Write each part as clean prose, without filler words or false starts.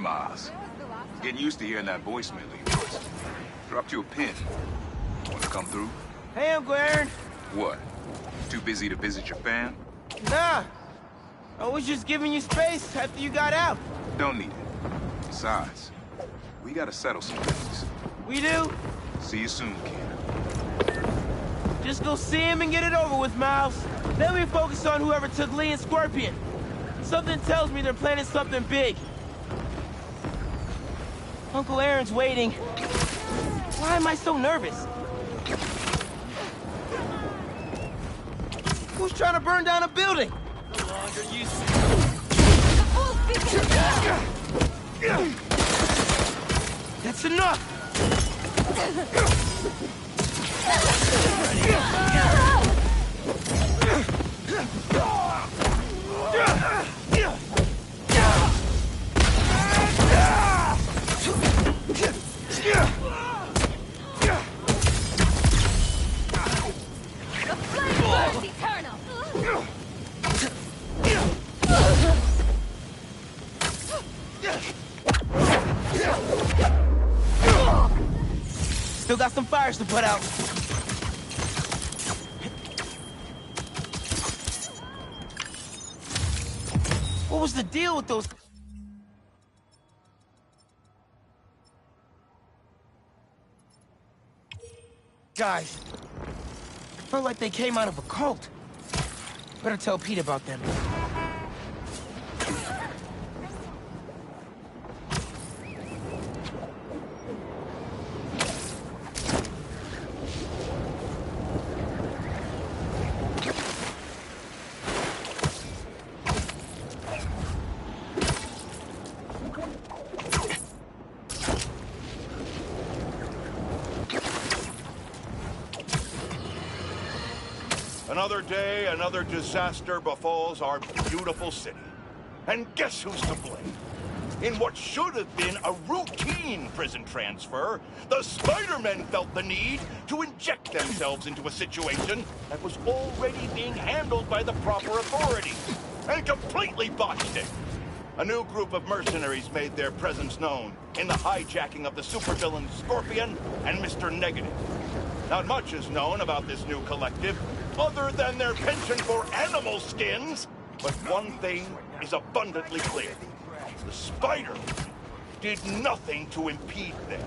Miles. Getting used to hearing that voicemail of yours. Dropped you a pin. Want to come through? Hey, Uncle Aaron. What? Too busy to visit your fam? Nah. I was just giving you space after you got out. Don't need it. Besides, we gotta settle some things. We do? See you soon, kid. Just go see him and get it over with, Miles. Then we focus on whoever took Lee and Scorpion. Something tells me they're planning something big. Uncle Aaron's waiting. Why am I so nervous? Who's trying to burn down a building? No longer used to. That's enough! Still got some fires to put out. What was the deal with those? Guys, felt like they came out of a cult. Better tell Pete about them. Another day, another disaster befalls our beautiful city. And guess who's to blame? In what should have been a routine prison transfer, the Spider-Men felt the need to inject themselves into a situation that was already being handled by the proper authorities, and completely botched it. A new group of mercenaries made their presence known in the hijacking of the supervillains Scorpion and Mr. Negative. Not much is known about this new collective, other than their penchant for animal skins. But one thing is abundantly clear. The Spider did nothing to impede them.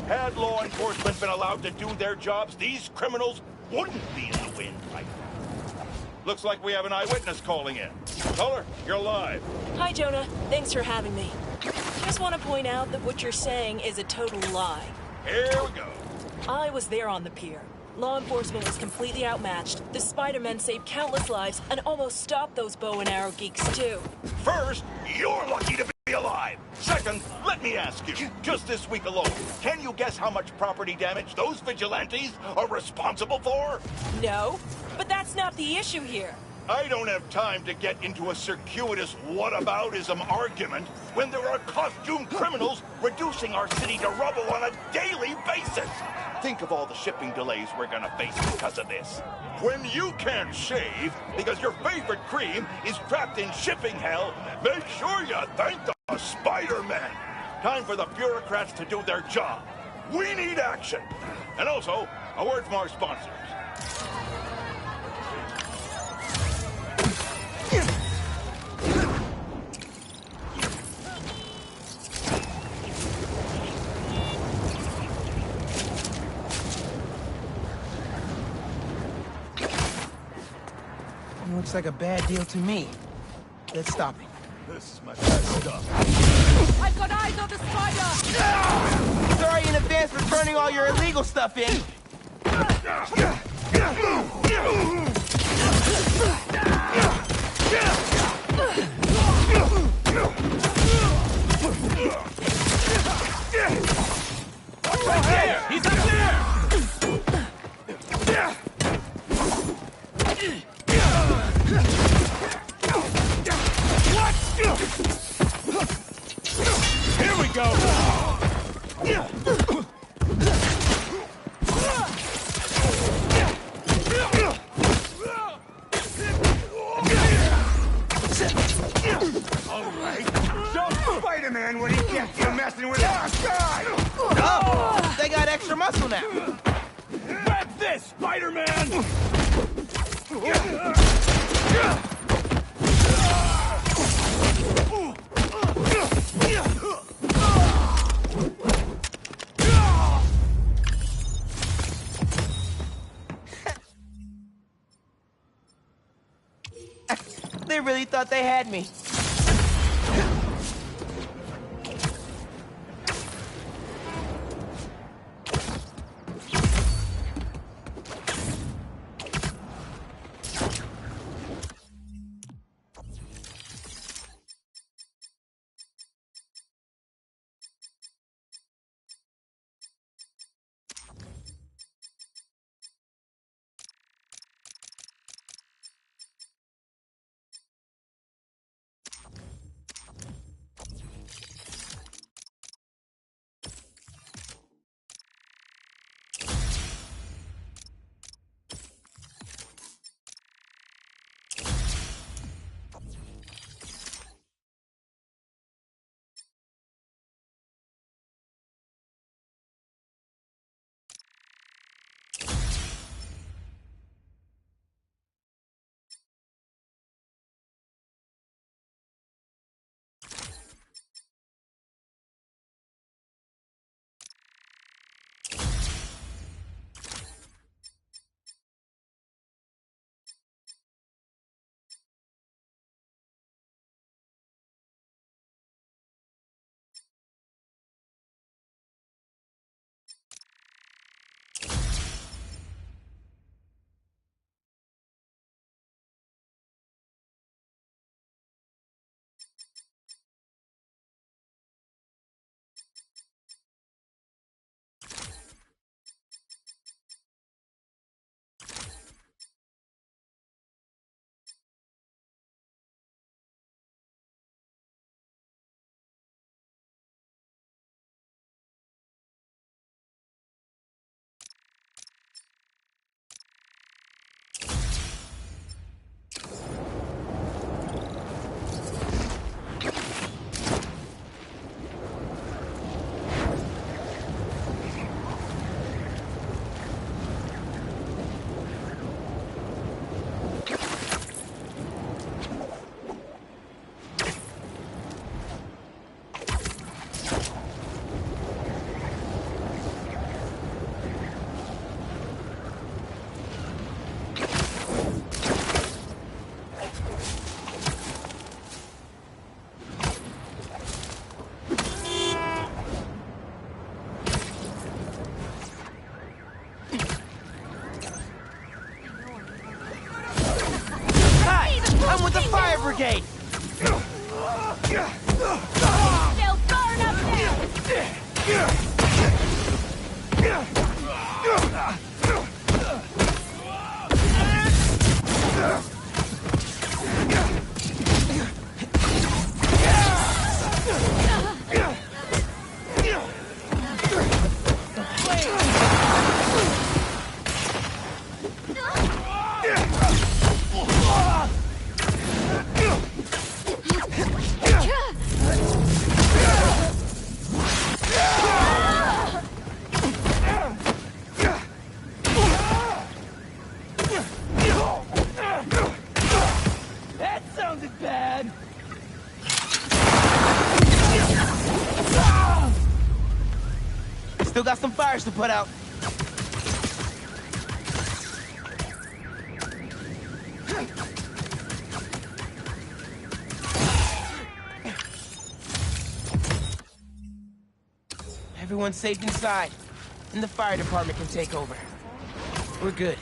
Had law enforcement been allowed to do their jobs, these criminals wouldn't be in the wind right now. Looks like we have an eyewitness calling in. Caller, you're live. Hi, Jonah. Thanks for having me. Just want to point out that what you're saying is a total lie. Here we go. I was there on the pier. Law enforcement was completely outmatched. The Spider-Men saved countless lives and almost stopped those bow and arrow geeks, too. First, you're lucky to be alive. Second, let me ask you, just this week alone, can you guess how much property damage those vigilantes are responsible for? No, but that's not the issue here. I don't have time to get into a circuitous whataboutism argument when there are costumed criminals reducing our city to rubble on a daily basis. Think of all the shipping delays we're gonna face because of this. When you can't shave because your favorite cream is trapped in shipping hell, make sure you thank the Spider-Man. Time for the bureaucrats to do their job. We need action. And also, a word from our sponsors. Looks like a bad deal to me. Let's stop him. This is my best stuff. I've got eyes on the Spider! Sorry in advance for turning all your illegal stuff in. He's up there! Here we go! Spider-Man when he gets you messing with us, guy! Oh, they got extra muscle now. Grab this, Spider-Man! They really thought they had me. I'm with the fire brigade! Still burn up there! That sounded bad! Still got some fires to put out. Everyone's safe inside, and the fire department can take over. We're good.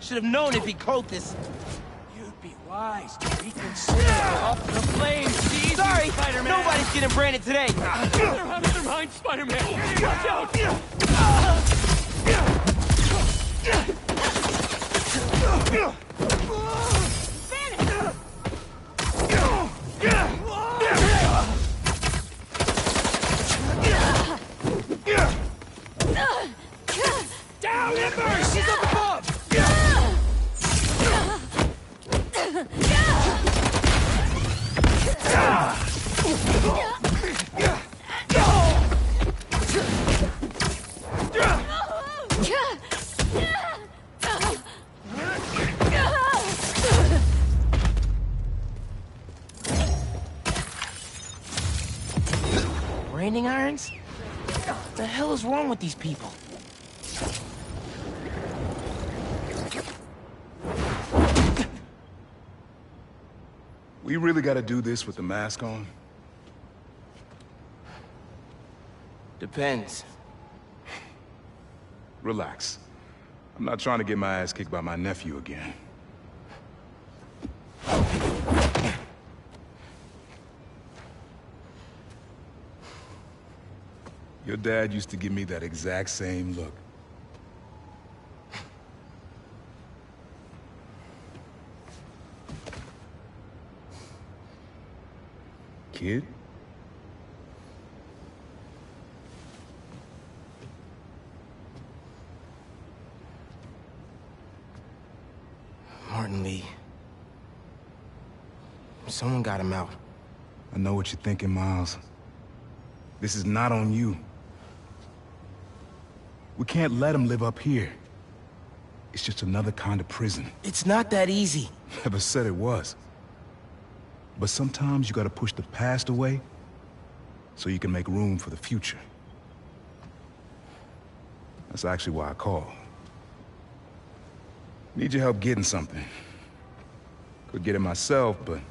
Should have known it'd be cultists. You'd be wise to reconsider. Up the flames, Steve! Sorry! Spider-Man. Nobody's getting branded today! They're out of their mind, Spider-Man! Watch out! Down, Ember! She's up above! Branding irons? What the hell is wrong with these people? We really gotta do this with the mask on? Depends. Relax. I'm not trying to get my ass kicked by my nephew again. Your dad used to give me that exact same look. Kid? Martin Lee. Someone got him out. I know what you're thinking, Miles. This is not on you. We can't let him live up here. It's just another kind of prison. It's not that easy. Never said it was. But sometimes you gotta push the past away so you can make room for the future. That's actually why I called. Need your help getting something. Could get it myself, but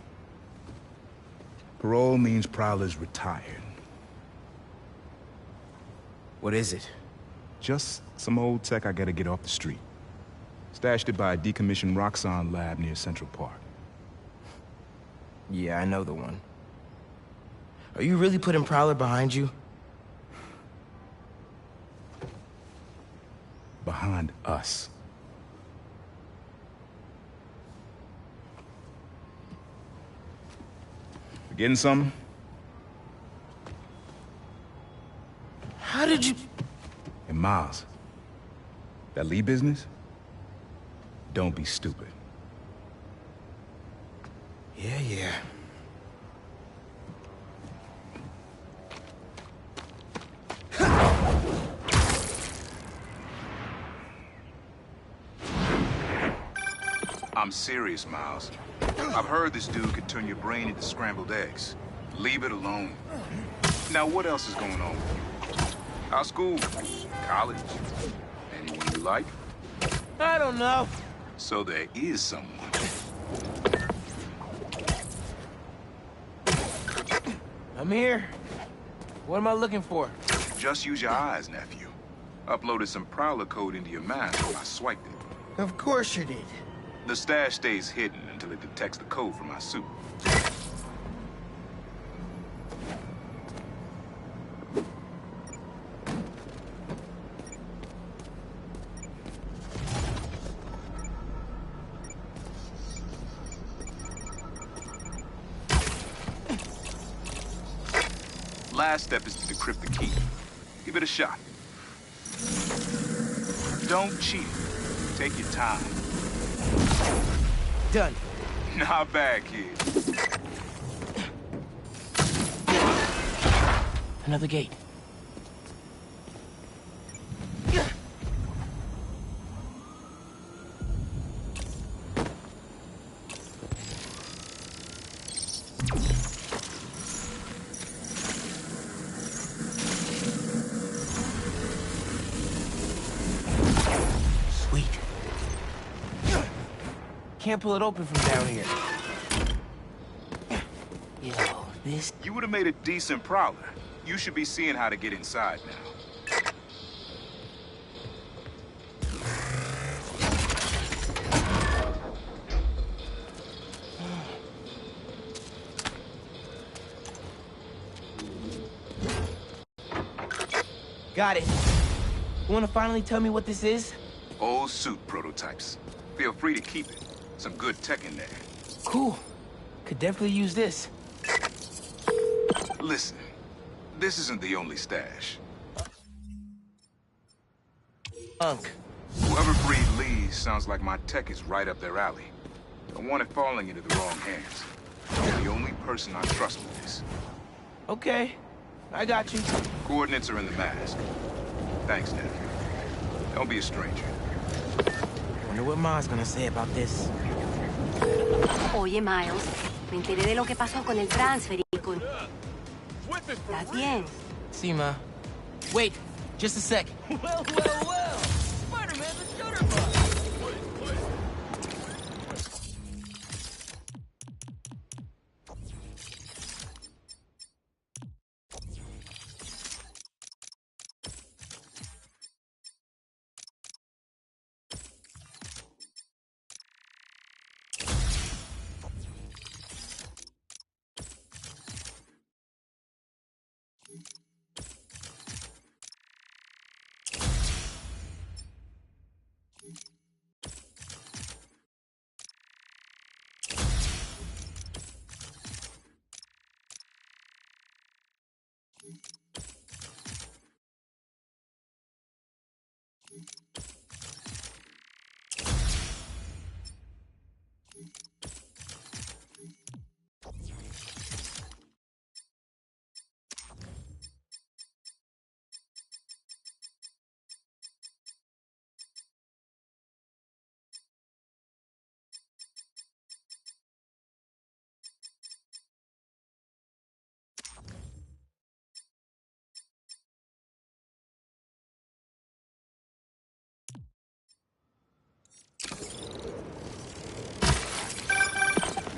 parole means Prowler's retired. What is it? Just some old tech I gotta get off the street. Stashed it by a decommissioned Roxxon lab near Central Park. Yeah, I know the one. Are you really putting Prowler behind you? Behind us. Getting something? How did you... And Miles, that Lee business? Don't be stupid. Yeah. I'm serious, Miles. I've heard this dude could turn your brain into scrambled eggs. Leave it alone. Now, what else is going on with you? How's school? College? Anyone you like? I don't know. So there is someone. I'm here. What am I looking for? Just use your eyes, nephew. Uploaded some Prowler code into your mask and I swiped it. Of course you did. The stash stays hidden until it detects the code from my suit. Last step is to decrypt the key. Give it a shot. Don't cheat. Take your time. Done. Not bad, kid. Another gate. Sweet. Can't pull it open from down here. Yo, this... You would have made a decent Prowler. You should be seeing how to get inside now. Got it. You wanna finally tell me what this is? Old suit prototypes. Feel free to keep it. Some good tech in there. Cool. Could definitely use this. Listen, this isn't the only stash. Unk. Whoever freed Lee sounds like my tech is right up their alley. Don't want it falling into the wrong hands. You're the only person I trust with this. Okay. I got you. Coordinates are in the mask. Thanks, nephew. Don't be a stranger. Wonder what Ma's gonna say about this. Oye, Miles, me enteré de lo que pasó con el transfer y con... ¿Estás bien? See, Ma. Wait, just a sec. Well! Spider-Man's a shutterbug!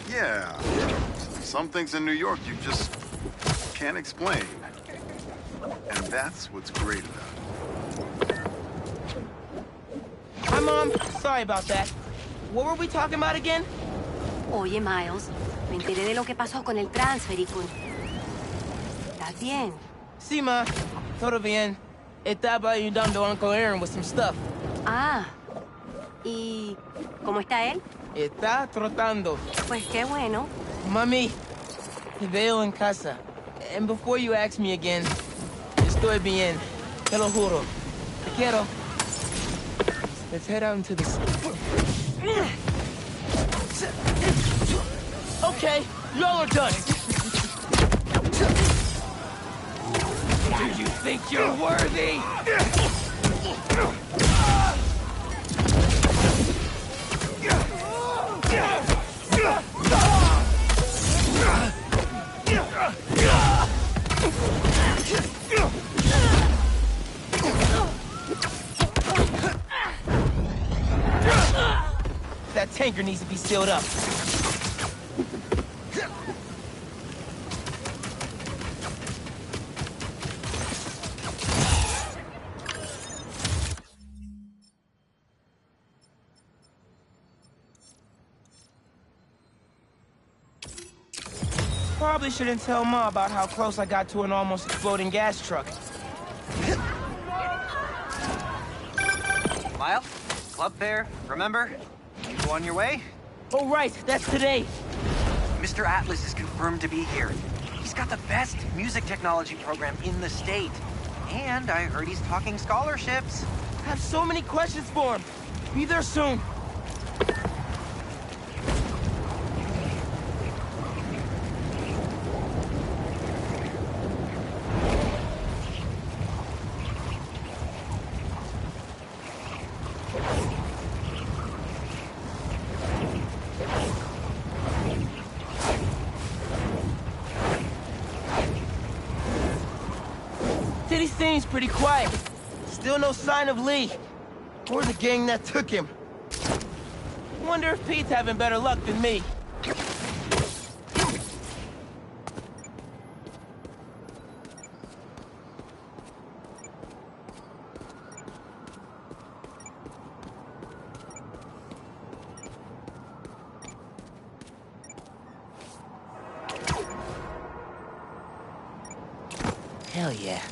Yeah. Some things in New York you just can't explain. And that's what's great about it. Hi, Mom. Sorry about that. What were we talking about again? Oye, Miles, me enteré de lo que pasó con el transfer y con... ¿Estás bien? Sí, Ma. Todo bien. Estaba ayudando a Uncle Aaron with some stuff. Ah. ¿Y cómo está él? Está trotando. Pues qué bueno. Mami, te veo en casa. And before you ask me again, estoy bien. Te lo juro. Te quiero. Let's head out into the... Okay, y'all are done. Do you think you're worthy? That tanker needs to be sealed up. Probably shouldn't tell Ma about how close I got to an almost exploding gas truck. Miles, club fair, remember? You on your way? Oh, right, that's today. Mr. Atlas is confirmed to be here. He's got the best music technology program in the state. And I heard he's talking scholarships. I have so many questions for him. Be there soon. City seems pretty quiet. Still no sign of Lee. Or the gang that took him. Wonder if Pete's having better luck than me. Hell yeah.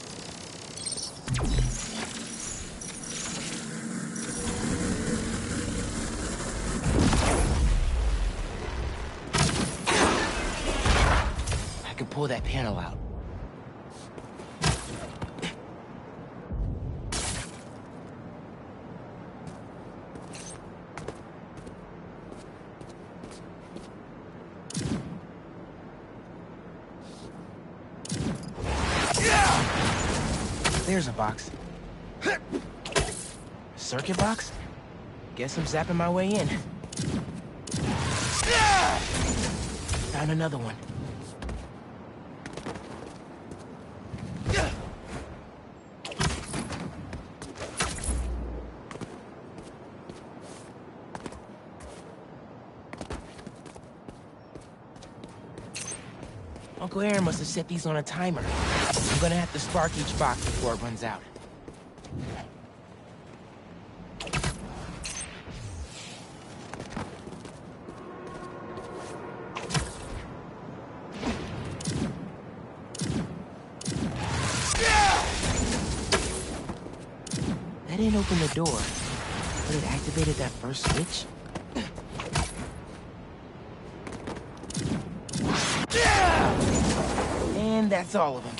I can pull that panel out. There's a box. Circuit box? Guess I'm zapping my way in. Found another one. Uncle Aaron must have set these on a timer. I'm gonna have to spark each box before it runs out. That didn't open the door, but it activated that first switch. And that's all of them.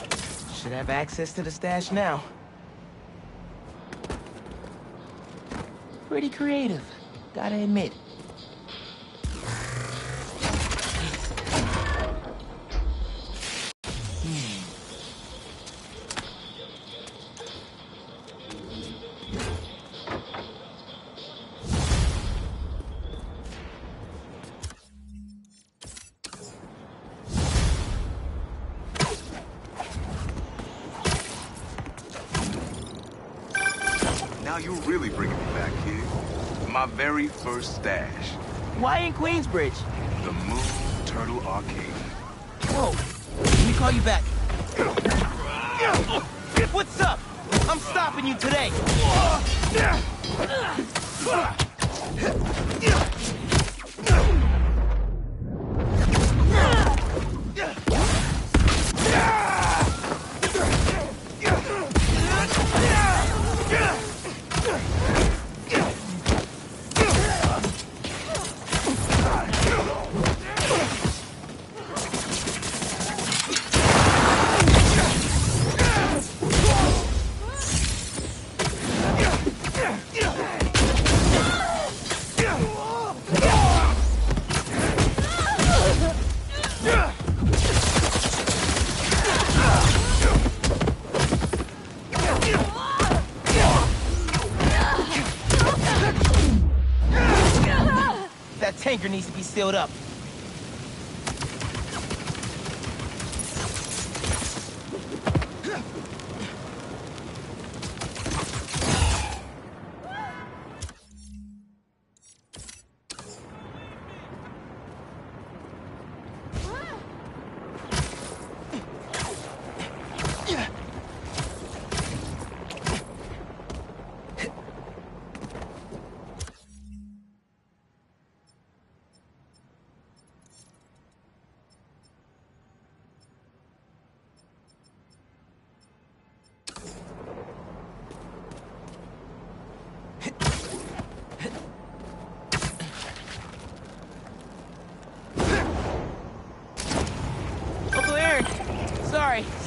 Should have access to the stash now. Pretty creative, gotta admit. Now you're really bringing me back, kid. My very first stash. Why in Queensbridge? The Moon Turtle Arcade. Whoa, let me call you back. What's up? I'm stopping you today. That tanker needs to be sealed up.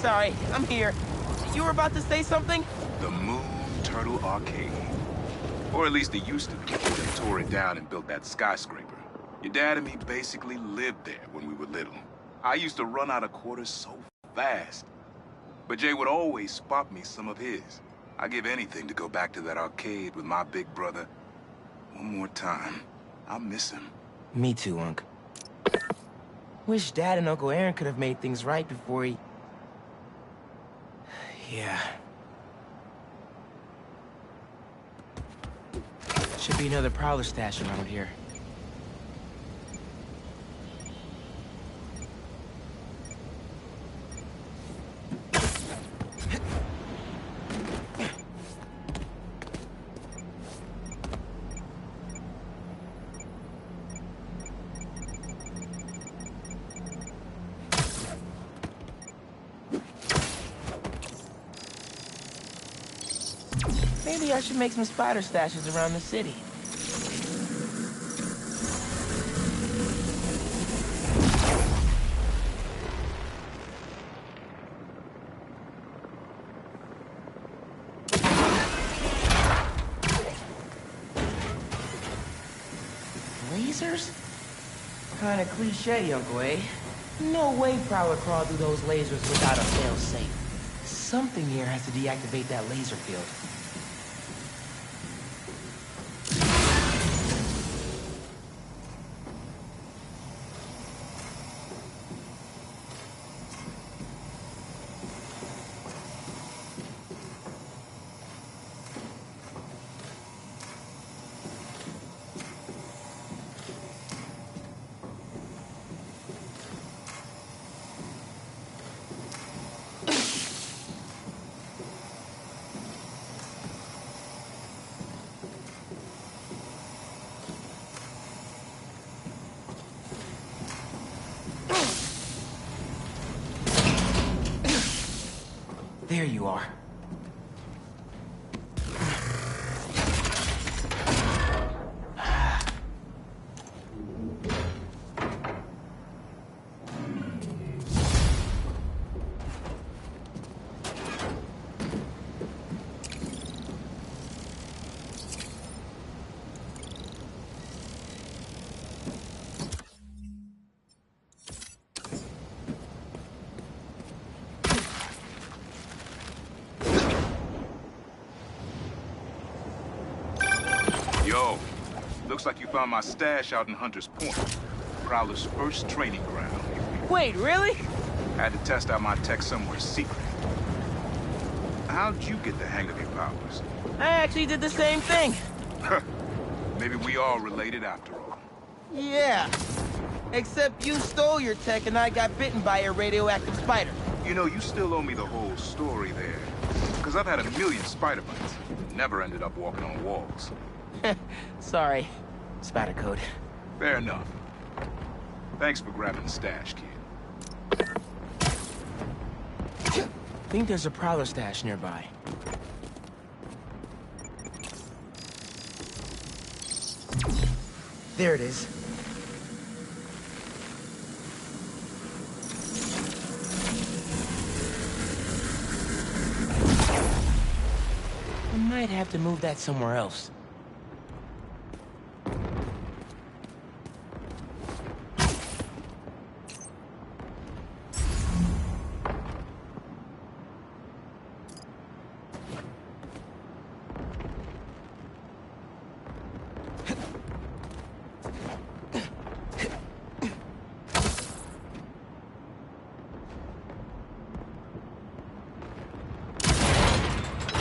Sorry, I'm here. You were about to say something? The Moon Turtle Arcade. Or at least it used to be before they tore it down and built that skyscraper. Your dad and me basically lived there when we were little. I used to run out of quarters so fast. But Jay would always spot me some of his. I'd give anything to go back to that arcade with my big brother one more time. I miss him. Me too, Unc. Wish Dad and Uncle Aaron could have made things right before he... Yeah. Should be another Prowler stash around here. Maybe I should make some spider stashes around the city. Lasers? Kinda cliche, Uncle, eh? No way Prowler crawled through those lasers without a fail-safe. Something here has to deactivate that laser field. There you are. Yo, looks like you found my stash out in Hunter's Point, Prowler's first training ground. Wait, really? Had to test out my tech somewhere secret. How'd you get the hang of your powers? I actually did the same thing. Maybe we all related after all. Yeah. Except you stole your tech and I got bitten by a radioactive spider. You know, you still owe me the whole story there. Because I've had a million spider bites. Never ended up walking on walls. Sorry. Spider code. Fair enough. Thanks for grabbing the stash, kid. Think there's a Prowler stash nearby. There it is. I might have to move that somewhere else.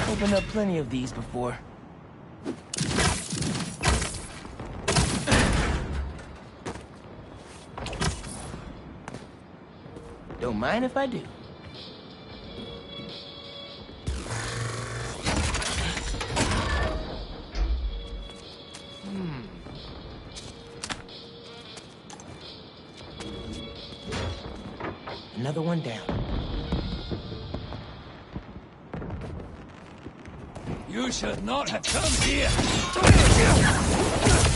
Opened up plenty of these before. Don't mind if I do. Another one down. You should not have come here!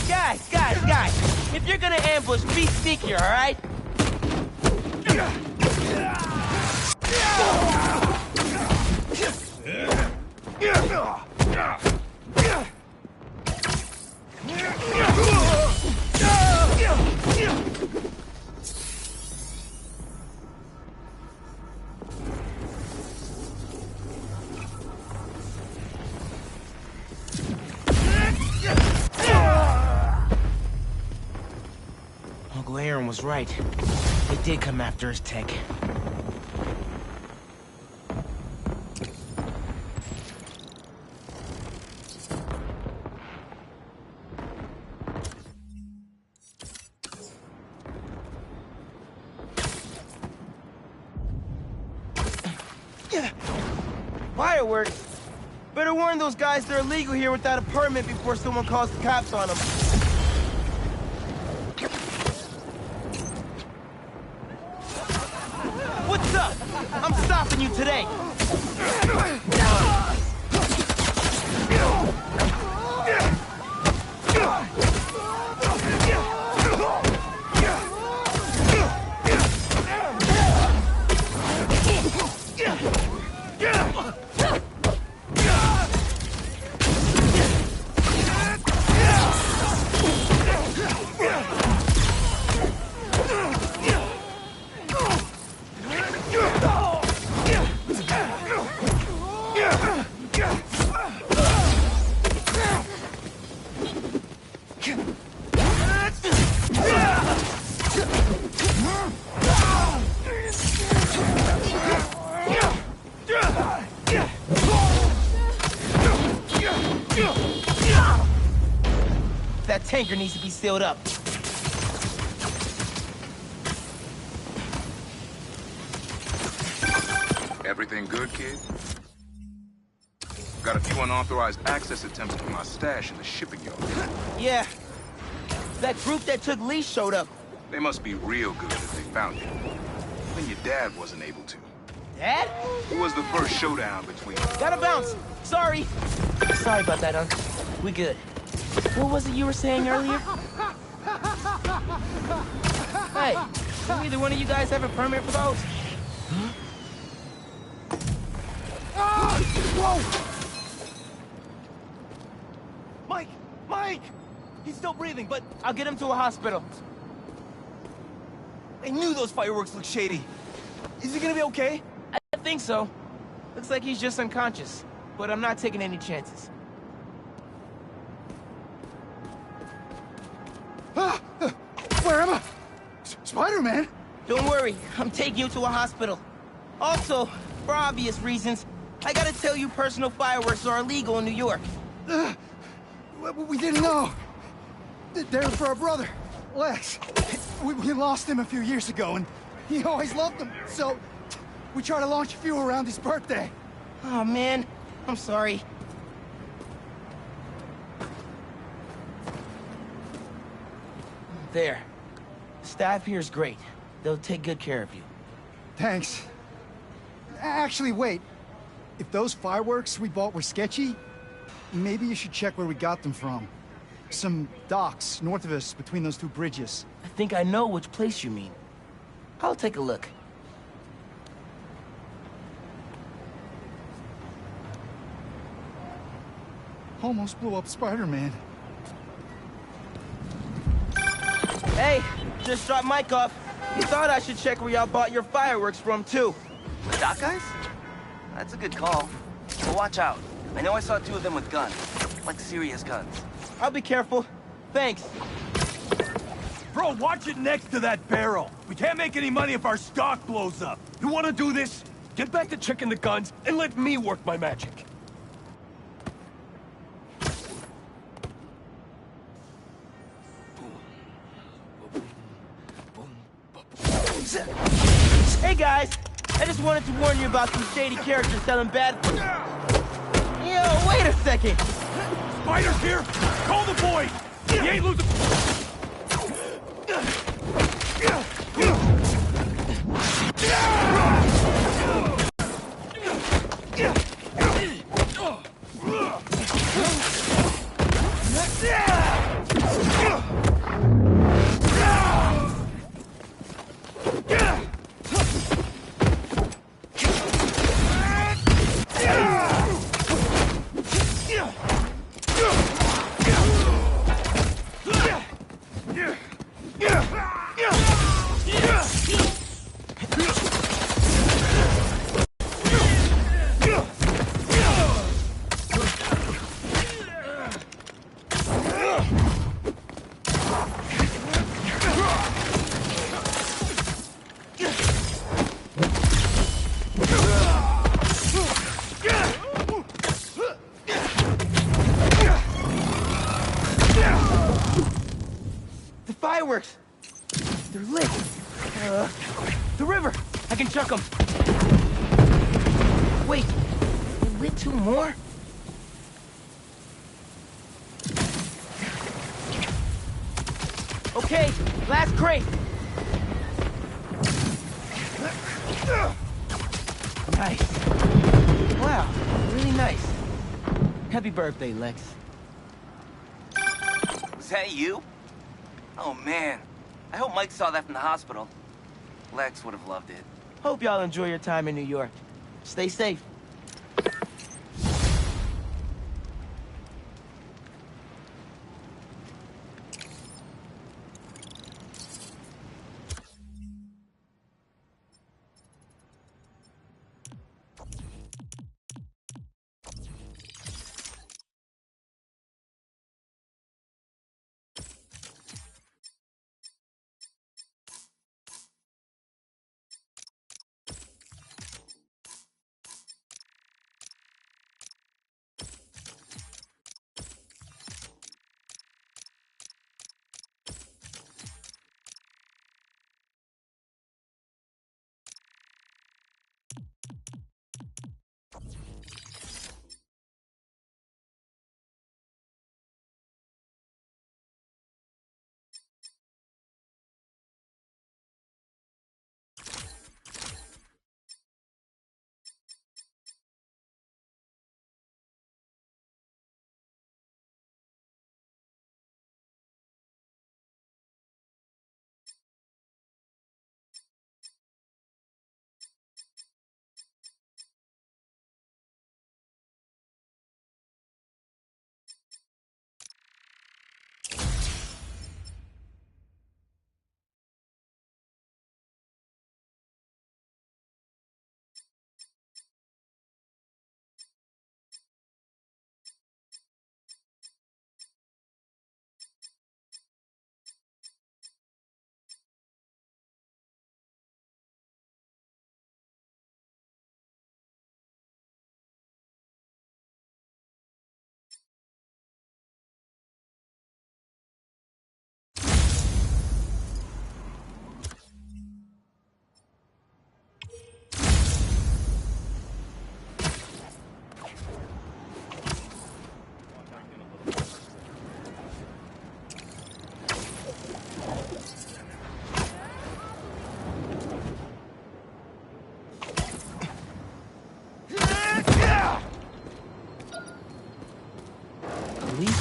Guys! If you're gonna ambush, be sneakier, alright? Uncle Aaron was right. They did come after his tech. Fireworks? Better warn those guys they're illegal here without a permit before someone calls the cops on them. What's up? I'm stopping you today. tanker needs to be sealed up. Everything good, kid? Got a few unauthorized access attempts to my stash in the shipping yard. Yeah. That group that took Lee showed up. They must be real good if they found it. Even your dad wasn't able to. Dad? It was the first showdown between... Gotta bounce. Sorry. Sorry about that, Unc. We good. What was it you were saying earlier? Hey, do either one of you guys have a permit for those? Whoa! Mike! Mike! He's still breathing, but I'll get him to a hospital. I knew those fireworks looked shady. Is he gonna be okay? I think so. Looks like he's just unconscious, but I'm not taking any chances. Where am I? Spider-Man? Don't worry, I'm taking you to a hospital. Also, for obvious reasons, I gotta tell you personal fireworks are illegal in New York. We didn't know. They're for our brother, Lex. We lost him a few years ago, and he always loved them, so we try to launch a few around his birthday. Oh, man. I'm sorry. There. The staff here is great. They'll take good care of you. Thanks. Actually, wait. If those fireworks we bought were sketchy, maybe you should check where we got them from. Some docks north of us between those two bridges. I think I know which place you mean. I'll take a look. Almost blew up Spider-Man. Hey, just dropped Mike off. He thought I should check where y'all bought your fireworks from, too. The dock guys? That's a good call. But watch out. I know I saw 2 of them with guns. Like serious guns. I'll be careful. Thanks. Bro, watch it next to that barrel. We can't make any money if our stock blows up. You want to do this? Get back to checking the guns and let me work my magic. Hey, guys. I just wanted to warn you about some shady characters selling bad... Yo, wait a second. Spider's here! Call the boy! He ain't losing... Fireworks! They're lit! The river! I can chuck them! Wait! They lit 2 more? Okay, last crate! Nice. Wow, really nice. Happy birthday, Lex. Was that you? Oh, man. I hope Mike saw that from the hospital. Lex would have loved it. Hope y'all enjoy your time in New York. Stay safe.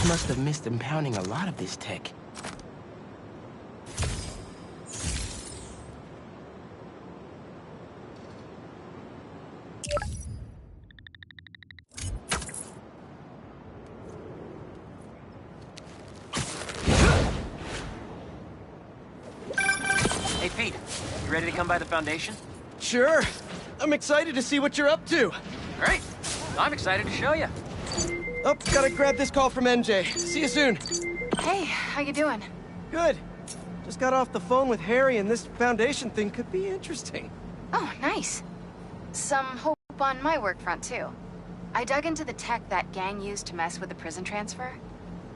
Must have missed impounding a lot of this tech. Hey, Pete. You ready to come by the Foundation? Sure. I'm excited to see what you're up to. Great. I'm excited to show you. Oh, gotta grab this call from NJ. See you soon. Hey, how you doing? Good. Just got off the phone with Harry, and this Foundation thing could be interesting. Oh, nice. Some hope on my work front, too. I dug into the tech that gang used to mess with the prison transfer.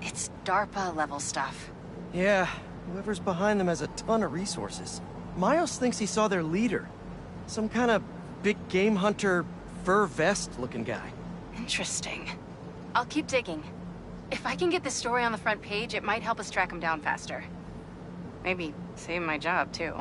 It's DARPA-level stuff. Yeah, whoever's behind them has a ton of resources. Miles thinks he saw their leader. Some kind of big game hunter, fur vest-looking guy. Interesting. I'll keep digging. If I can get this story on the front page, it might help us track him down faster. Maybe save my job, too.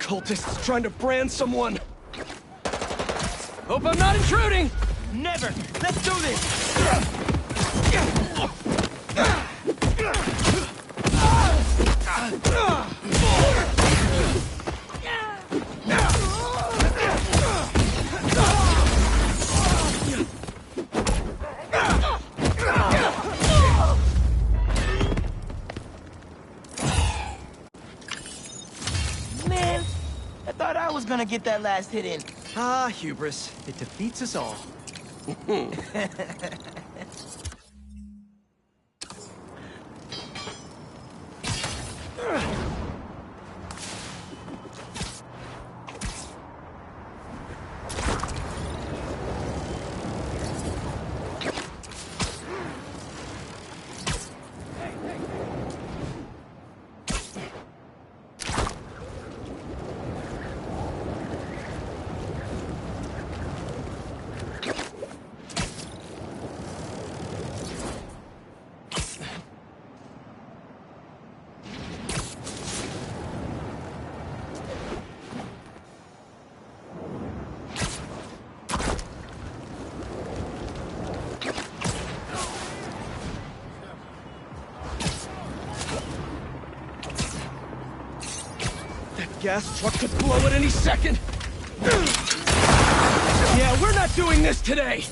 Cultists trying to brand someone. Hope I'm not intruding! Never! Let's do this! Man, I thought I was gonna get that last hit in. Ah, hubris. It defeats us all. Gas truck could blow at any second. Yeah, we're not doing this today.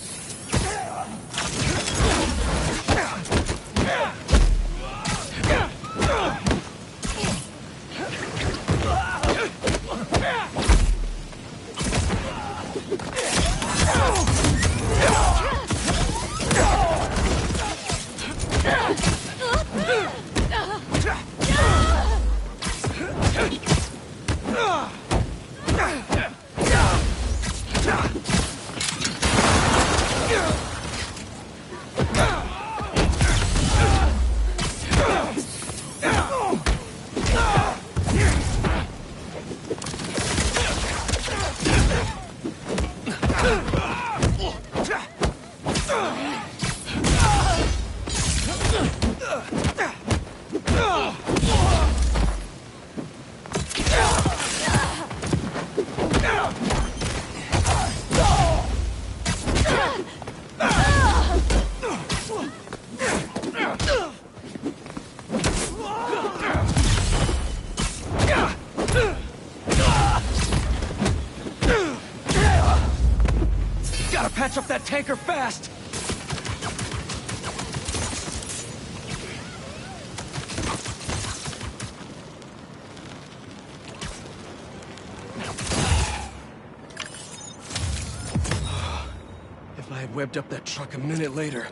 Gotta patch up that tanker fast! If I had webbed up that truck a minute later...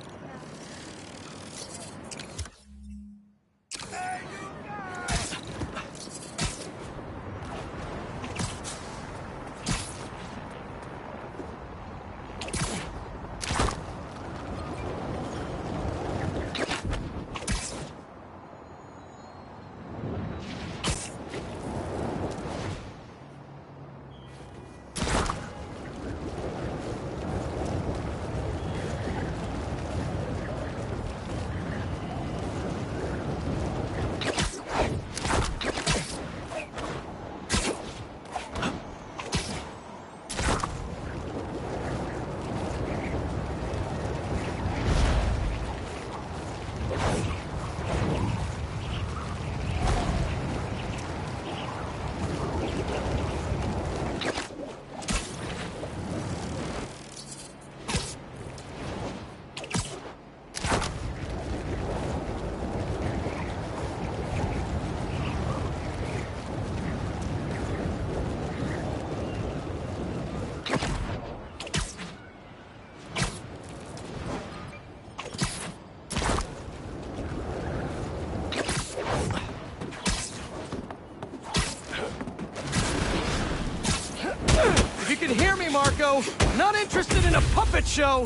can hear me, Marco! Not interested in a puppet show!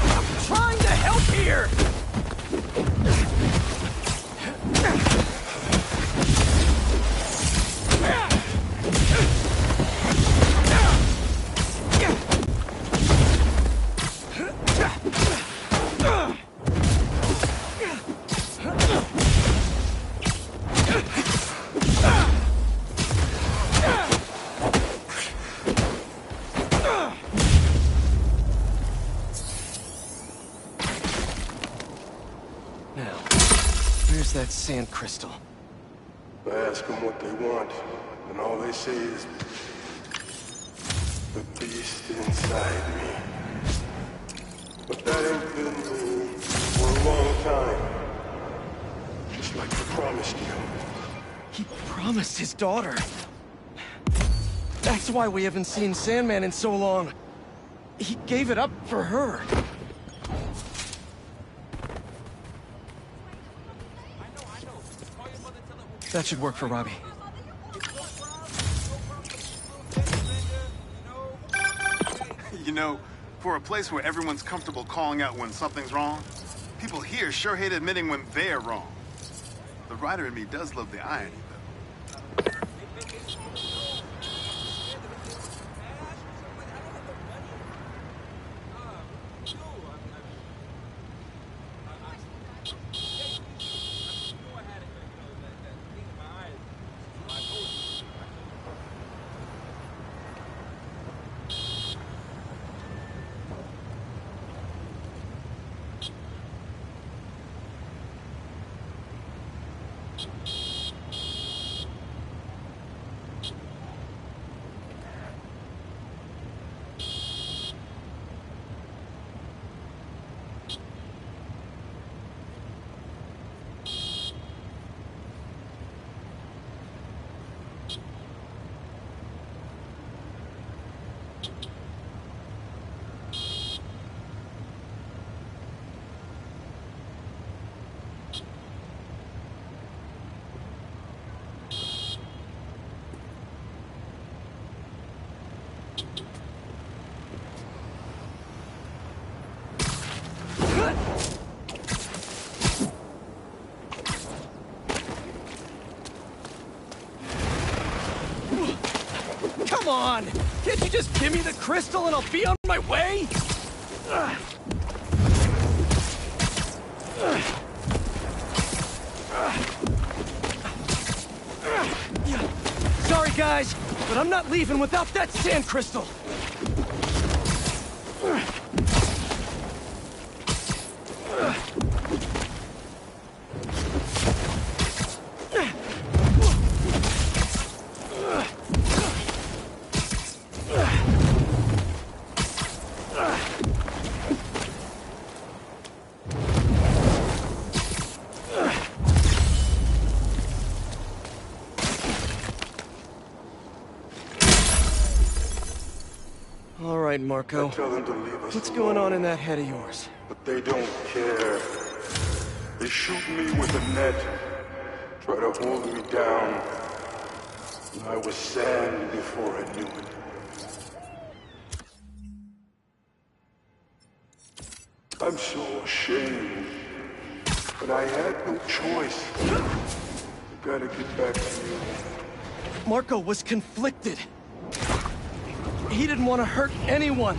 I'm trying to help here! That sand crystal. I ask them what they want, and all they say is, the beast inside me. But that ain't been me for a long time. Just like I promised you. He promised his daughter. That's why we haven't seen Sandman in so long. He gave it up for her. That should work for Robbie. You know, for a place where everyone's comfortable calling out when something's wrong, people here sure hate admitting when they're wrong. The writer in me does love the irony, though. Come on! Can't you just give me the crystal and I'll be on my way? Sorry, guys, but I'm not leaving without that sand crystal. Marco, what's going on in that head of yours? But they don't care. They shoot me with a net, try to hold me down. I was sand before I knew it. I'm so ashamed, but I had no choice. I gotta get back to you. Marco was conflicted. He didn't want to hurt anyone.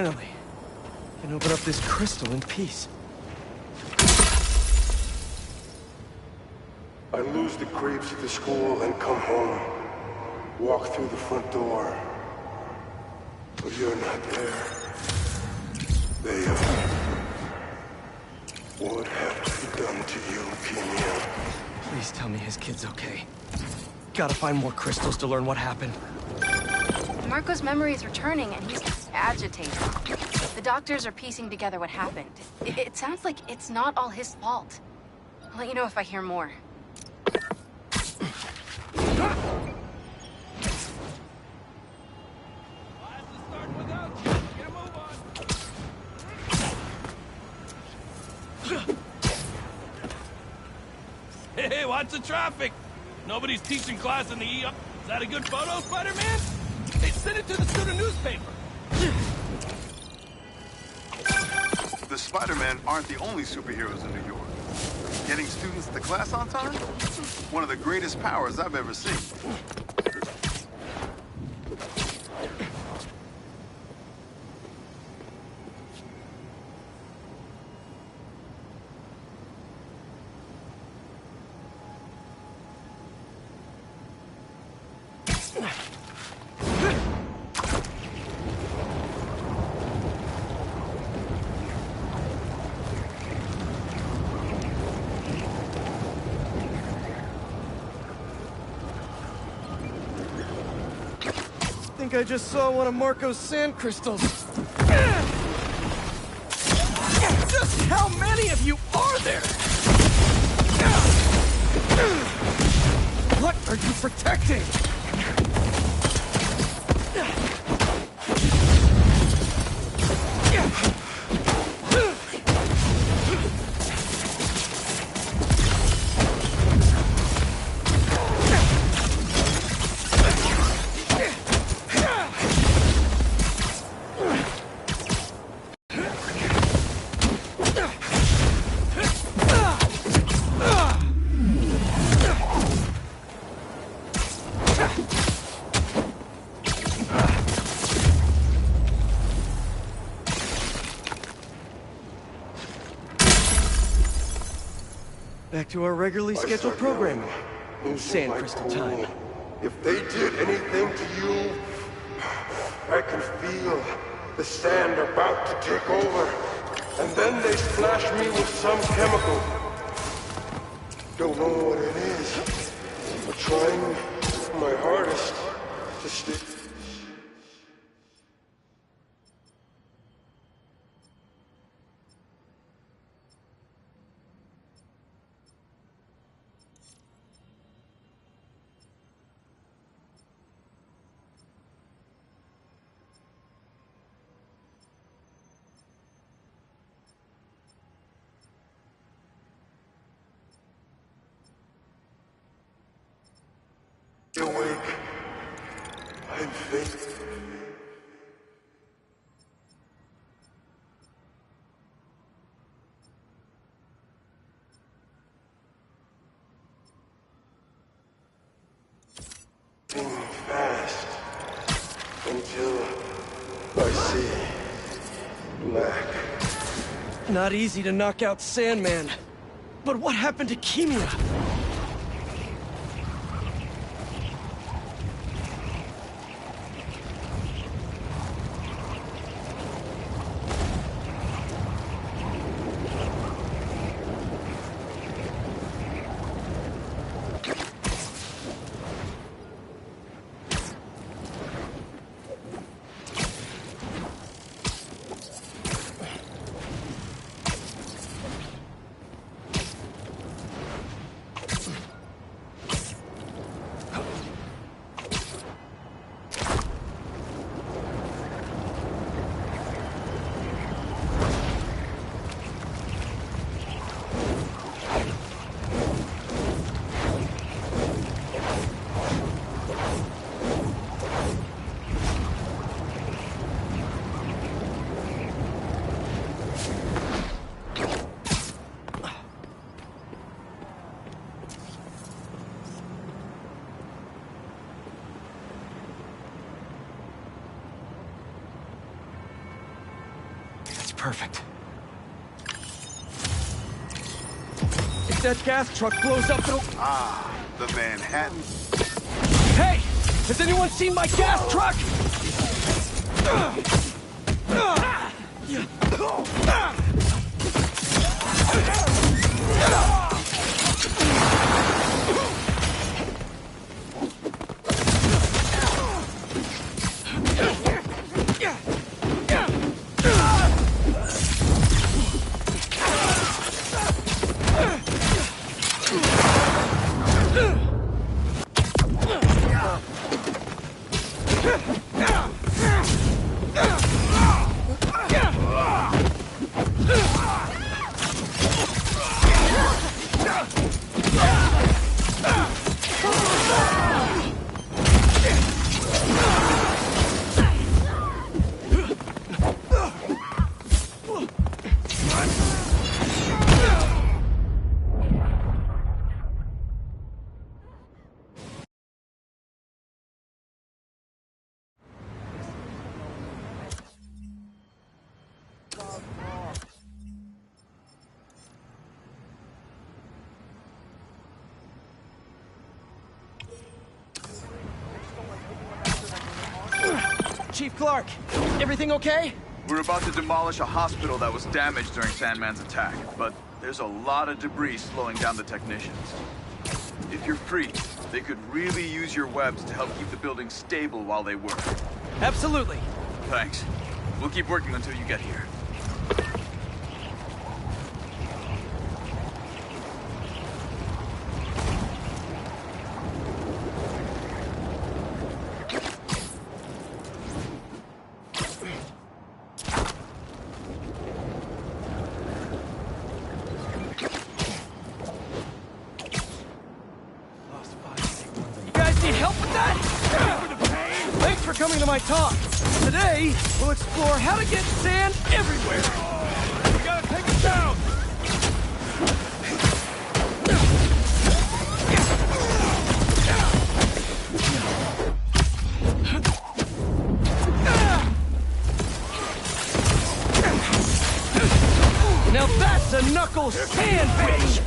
Finally. I can open up this crystal in peace. I lose the creeps at the school and come home. Walk through the front door. But you're not there. They what have they done to you, Kimia? Please tell me his kid's okay. Gotta find more crystals to learn what happened. Marco's memory is returning, and he's agitated. The doctors are piecing together what happened. It sounds like it's not all his fault. I'll let you know if I hear more. Hey, watch the traffic! Nobody's teaching class in the ER. Is that a good photo, Spider-Man? Hey, send it to the student newspaper. The Spider-Man aren't the only superheroes in New York. Getting students to class on time? One of the greatest powers I've ever seen. I think I just saw one of Marco's sand crystals. Just how many of you are there? What are you protecting? Back to our regularly scheduled programming. Sand crystal time. If they did anything to you, I can feel the sand about to take over. And then they splash me with some chemical. Don't know what it is, but trying my hardest to stay. Awake. I'm faithful. Fast until I see black. Not easy to knock out Sandman. But what happened to Kimia? That's perfect. If that gas truck blows up, it'll... Ah, the Manhattan. Hey! Has anyone seen my gas truck? Chief Clark, everything okay? We're about to demolish a hospital that was damaged during Sandman's attack, but there's a lot of debris slowing down the technicians. If you're free, they could really use your webs to help keep the building stable while they work. Absolutely. Thanks. We'll keep working until you get here. Coming to my talk. Today, we'll explore how to get sand everywhere. We gotta take it down! Now that's a knuckle sandwich!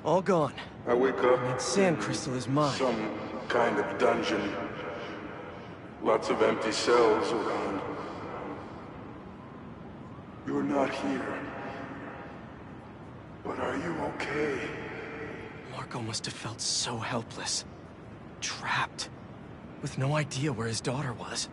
All gone. I wake up. That sand crystal is mine. Some kind of dungeon. Lots of empty cells around. You're not here. But are you okay? Marco must have felt so helpless. Trapped. With no idea where his daughter was.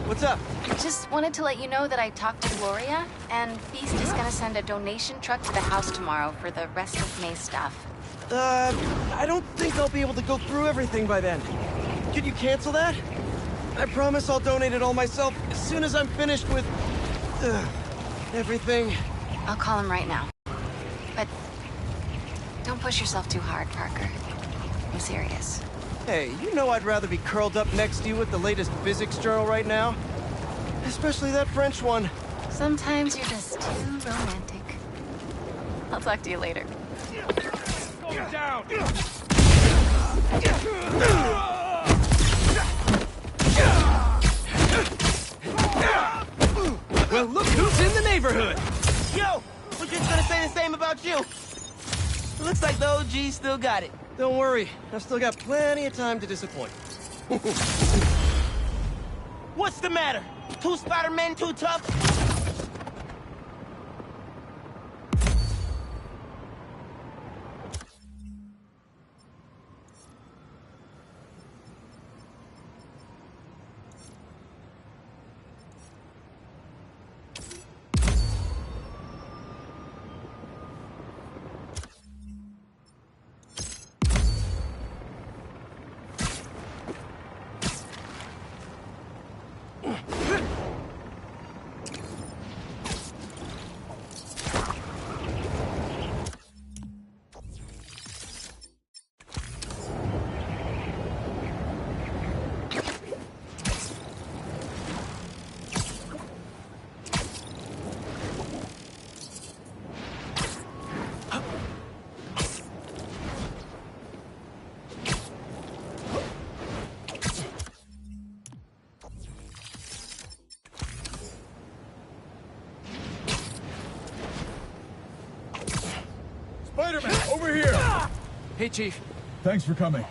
What's up? Just wanted to let you know that I talked to Gloria, and Feast is gonna send a donation truck to the house tomorrow for the rest of May's stuff. I don't think I'll be able to go through everything by then. Could you cancel that? I promise I'll donate it all myself as soon as I'm finished with... everything. I'll call him right now. But don't push yourself too hard, Parker. I'm serious. Hey, you know I'd rather be curled up next to you with the latest physics journal right now. Especially that French one. Sometimes you're just too romantic. I'll talk to you later. Go down! Well, look who's in the neighborhood! Yo! We're just gonna say the same about you. Looks like the OG still got it. Don't worry, I've still got plenty of time to disappoint. What's the matter? Two Spider-Men too tough? Spider-Man, over here! Hey, Chief. Thanks for coming.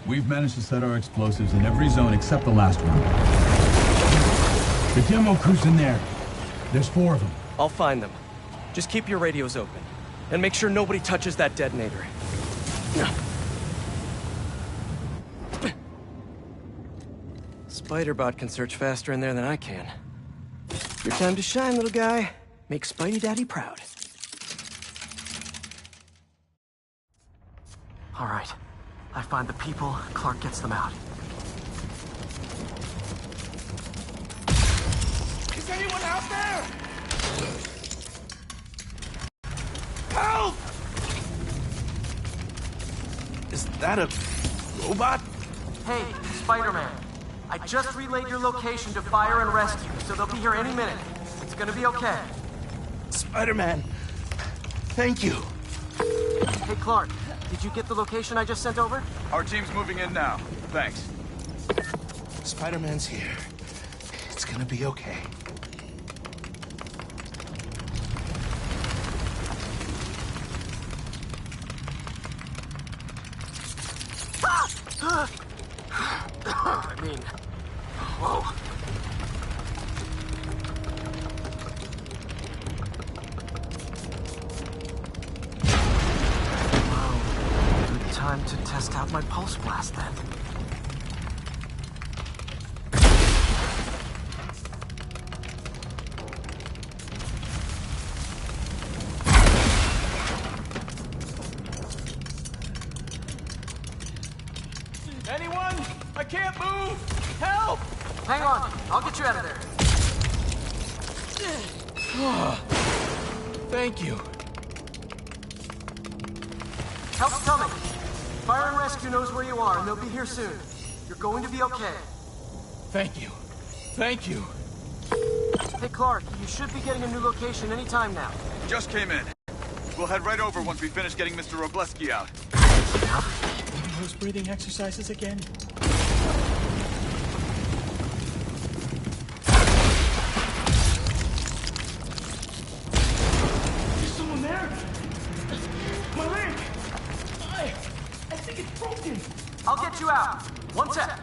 We've managed to set our explosives in every zone except the last one. The demo crew's in there. There's 4 of them. I'll find them. Just keep your radios open. And make sure nobody touches that detonator. Spider-Bot can search faster in there than I can. Your time to shine, little guy. Make Spidey Daddy proud. All right. I find the people, Clark gets them out. Is anyone out there? Help! Is that a robot? Hey, Spider-Man. I just relayed your location to Fire and Rescue, so they'll be here any minute. It's gonna be okay. Spider-Man, thank you. Hey, Clark. Did you get the location I just sent over? Our team's moving in now. Thanks. Spider-Man's here. It's gonna be okay. I mean, whoa. Good time to test out my pulse blast then. Anyone? I can't move! Help! Hang on, I'll get you out of there. Thank you. Help's coming. Fire and Rescue knows where you are, and they'll be here soon. You're going to be okay. Thank you. Thank you. Hey, Clark, you should be getting a new location any time now. Just came in. We'll head right over once we finish getting Mr. Robleski out. Maybe those breathing exercises again? There's someone there! My leg! I think it's broken! I'll get you out. One sec.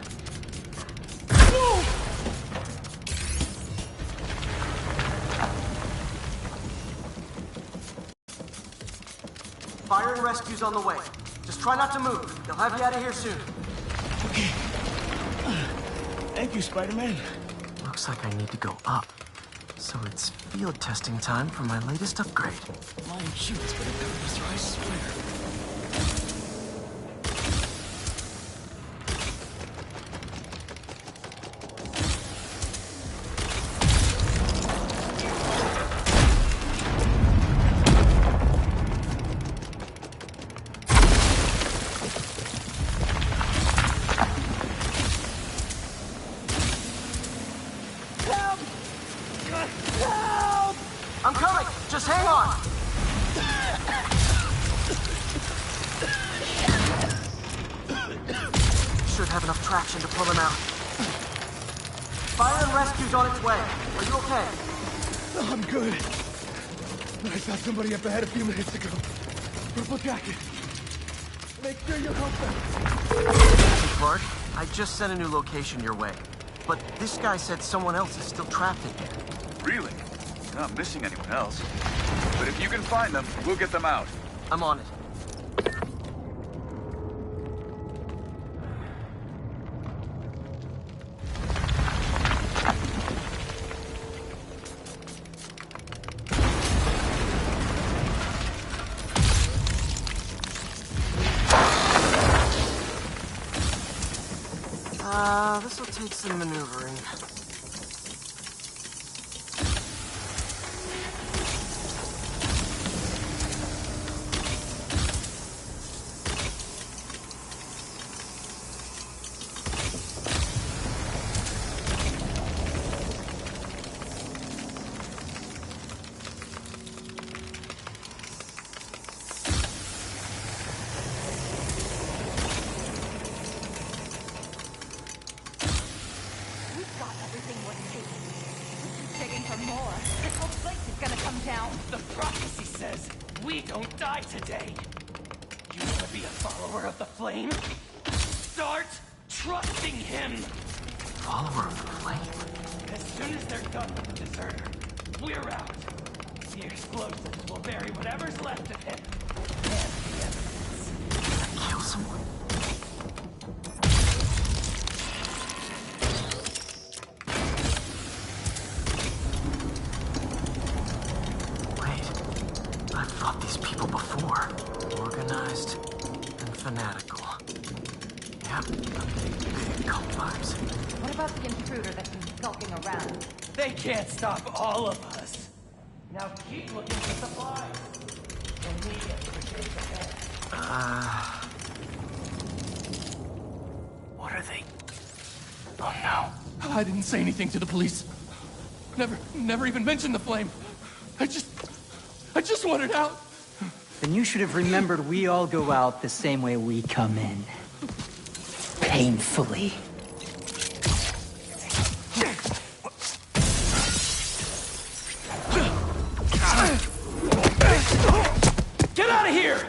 Fire and Rescue's on the way. Just try not to move. They'll have you out of here soon. Okay. Thank you, Spider-Man. Looks like I need to go up. So it's field testing time for my latest upgrade. Flying Cubans better cover this, or I swear. I'm coming! Just hang on! Should have enough traction to pull him out. Fire and rescue's on its way. Are you okay? I'm good. I saw somebody up ahead a few minutes ago. Purple jacket. Make sure you help them. Clark, I just sent a new location your way. But this guy said someone else is still trapped in here. Really? You're not missing anyone else. But if you can find them, we'll get them out. I'm on it. This'll take some maneuvering. The prophecy says we don't die today. You want to be a follower of the flame? Start trusting him. Follower of the flame? As soon as they're done with the deserter, we're out. The explosives will bury whatever's left of him. And the evidence. Kill someone? I've fought these people before. Organized and fanatical. Yep, I'm getting big cult vibes. What about the intruder that's been skulking around? They can't stop all of us. Now keep looking for supplies. We'll need it for days ahead. What are they? Oh no. I didn't say anything to the police. Never even mentioned the flame. I just wanted out. Then you should have remembered we all go out the same way we come in. Painfully. Get out of here!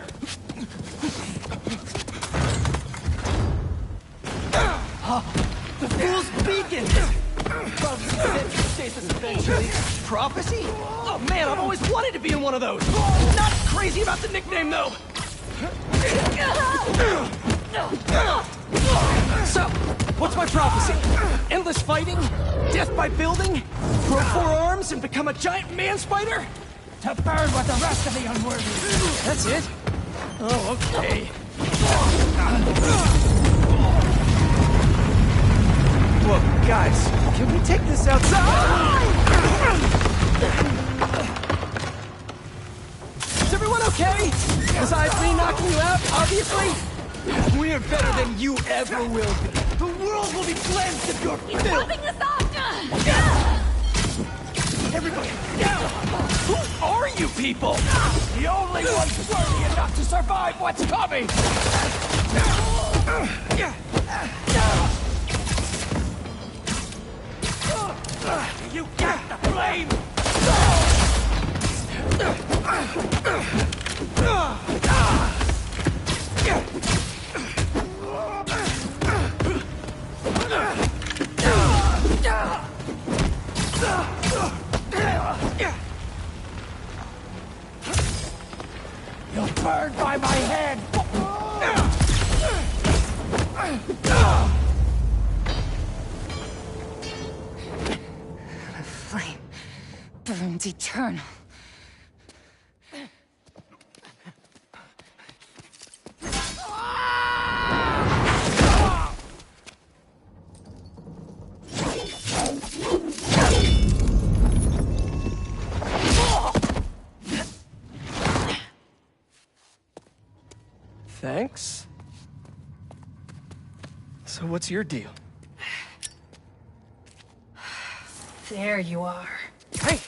The fool's beacon! Prophecy? Oh man, I've always wanted to be in one of those! Not crazy about the nickname though! So, what's my prophecy? Endless fighting? Death by building? Grow 4 arms and become a giant man spider? To burn with the rest of the unworthy. That's it? Oh, okay. Whoa, guys, can we take this outside? Is everyone okay? Besides me knocking you out, obviously? We're better than you ever will be. The world will be cleansed of your filth! Dropping us off! Everybody, down! Who are you people? The only ones worthy enough to survive what's coming! You get the flame! You'll burn by my hand! Runes eternal. Thanks. So what's your deal? There you are. Hey!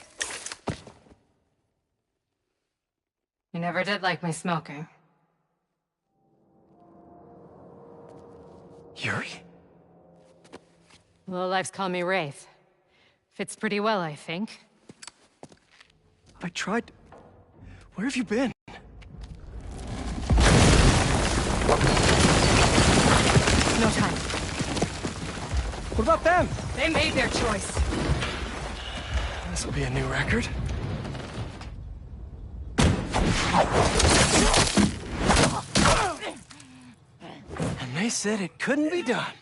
You never did like my smoking. Yuri? Lowlifes call me Wraith. Fits pretty well, I think. I tried... Where have you been? No time. What about them? They made their choice. This'll be a new record. And they said it couldn't be done.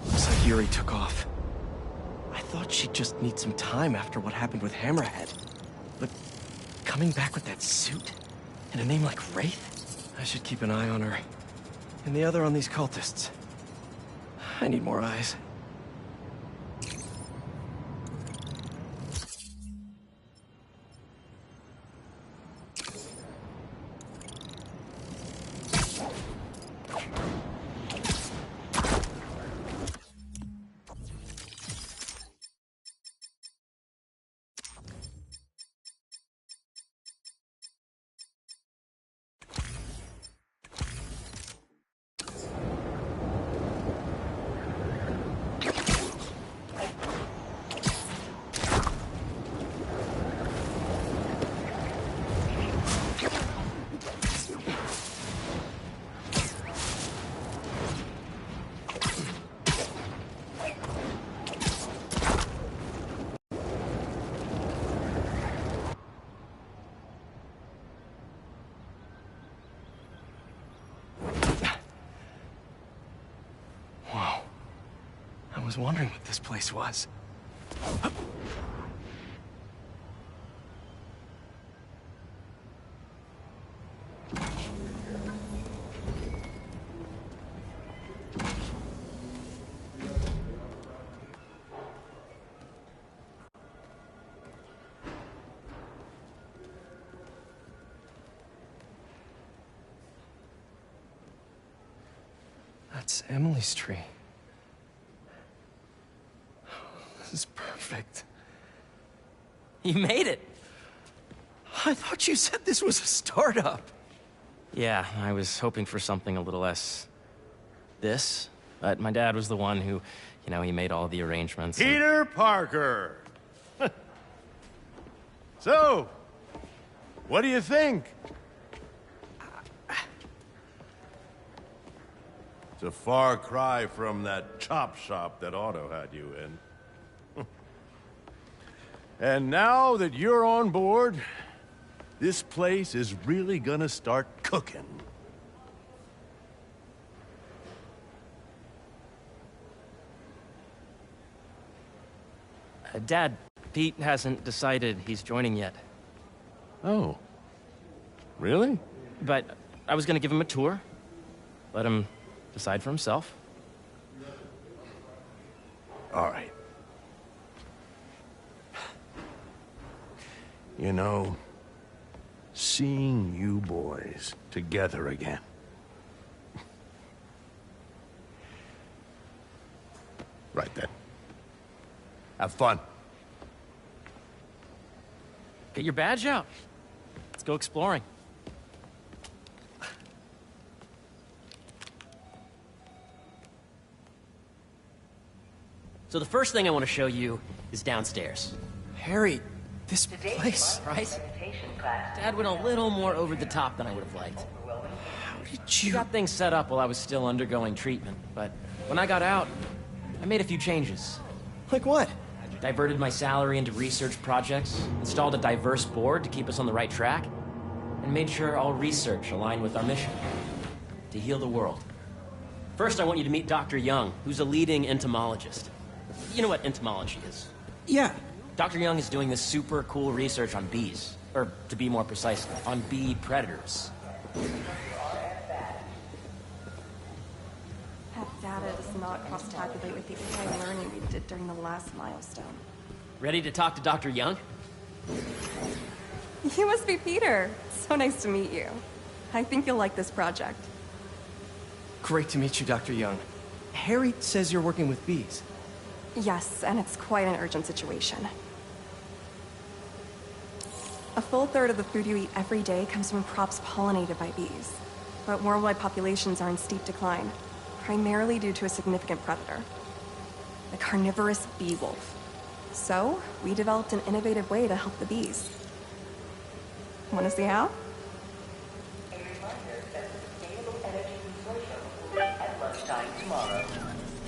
Looks like Yuri took off. I thought she'd just need some time after what happened with Hammerhead. But coming back with that suit? And a name like Wraith? I should keep an eye on her. And the other on these cultists. I need more eyes. I was wondering what this place was. That's Emily's tree. This is perfect. You made it! I thought you said this was a startup. Yeah, I was hoping for something a little less... this. But my dad was the one who, you know, he made all the arrangements. Peter Parker! So, what do you think? It's a far cry from that chop shop that Otto had you in. And now that you're on board, this place is really gonna start cooking. Dad, Pete hasn't decided he's joining yet. Oh. Really? But I was gonna give him a tour. Let him decide for himself. All right. You know, seeing you boys together again. Right then. Have fun. Get your badge out. Let's go exploring. So the first thing I want to show you is downstairs. Harry, this place... Right? Dad went a little more over the top than I would have liked. How did you... got things set up while I was still undergoing treatment, but when I got out, I made a few changes. Like what? Diverted my salary into research projects, installed a diverse board to keep us on the right track, and made sure all research aligned with our mission. To heal the world. First, I want you to meet Dr. Young, who's a leading entomologist. You know what entomology is? Yeah. Dr. Young is doing this super cool research on bees. Or, to be more precise, on bee predators. That data does not cross-tabulate with the AI learning we did during the last milestone. Ready to talk to Dr. Young? You must be Peter. So nice to meet you. I think you'll like this project. Great to meet you, Dr. Young. Harry says you're working with bees. Yes, and it's quite an urgent situation. A full third of the food you eat every day comes from crops pollinated by bees. But worldwide populations are in steep decline, primarily due to a significant predator, the carnivorous bee wolf. So, we developed an innovative way to help the bees. Want to see how?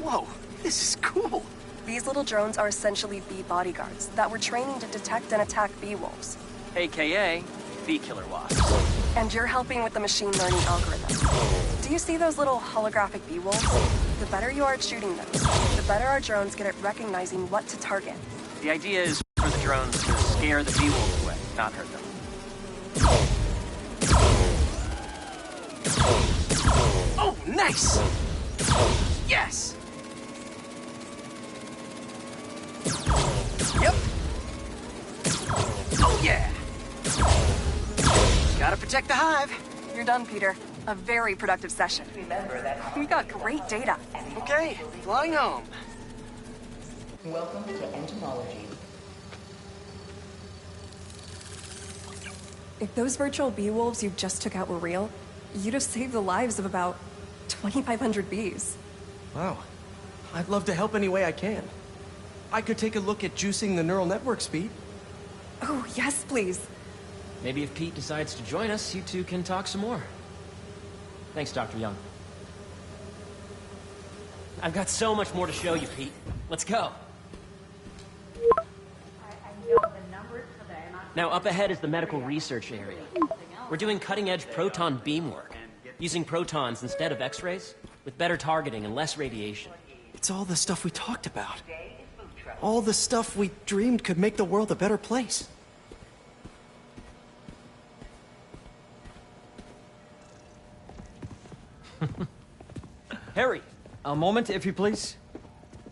Whoa, this is cool. These little drones are essentially bee bodyguards that we're training to detect and attack bee wolves. AKA, bee killer wasps. And you're helping with the machine learning algorithm. Do you see those little holographic bee wolves? The better you are at shooting them, the better our drones get at recognizing what to target. The idea is for the drones to scare the bee wolves away, not hurt them. Oh, nice! Yes! Yep. Oh, yeah! Gotta protect the hive. You're done, Peter. A very productive session. We got great data. Okay, flying home. Welcome to entomology. If those virtual bee wolves you just took out were real, you'd have saved the lives of about 2,500 bees. Wow. I'd love to help any way I can. I could take a look at juicing the neural network speed. Oh, yes, please. Maybe if Pete decides to join us, you two can talk some more. Thanks, Dr. Young. I've got so much more to show you, Pete. Let's go. Now, up ahead is the medical research area. We're doing cutting-edge proton beam work, using protons instead of X-rays, with better targeting and less radiation. It's all the stuff we talked about. All the stuff we dreamed could make the world a better place. Harry! A moment, if you please.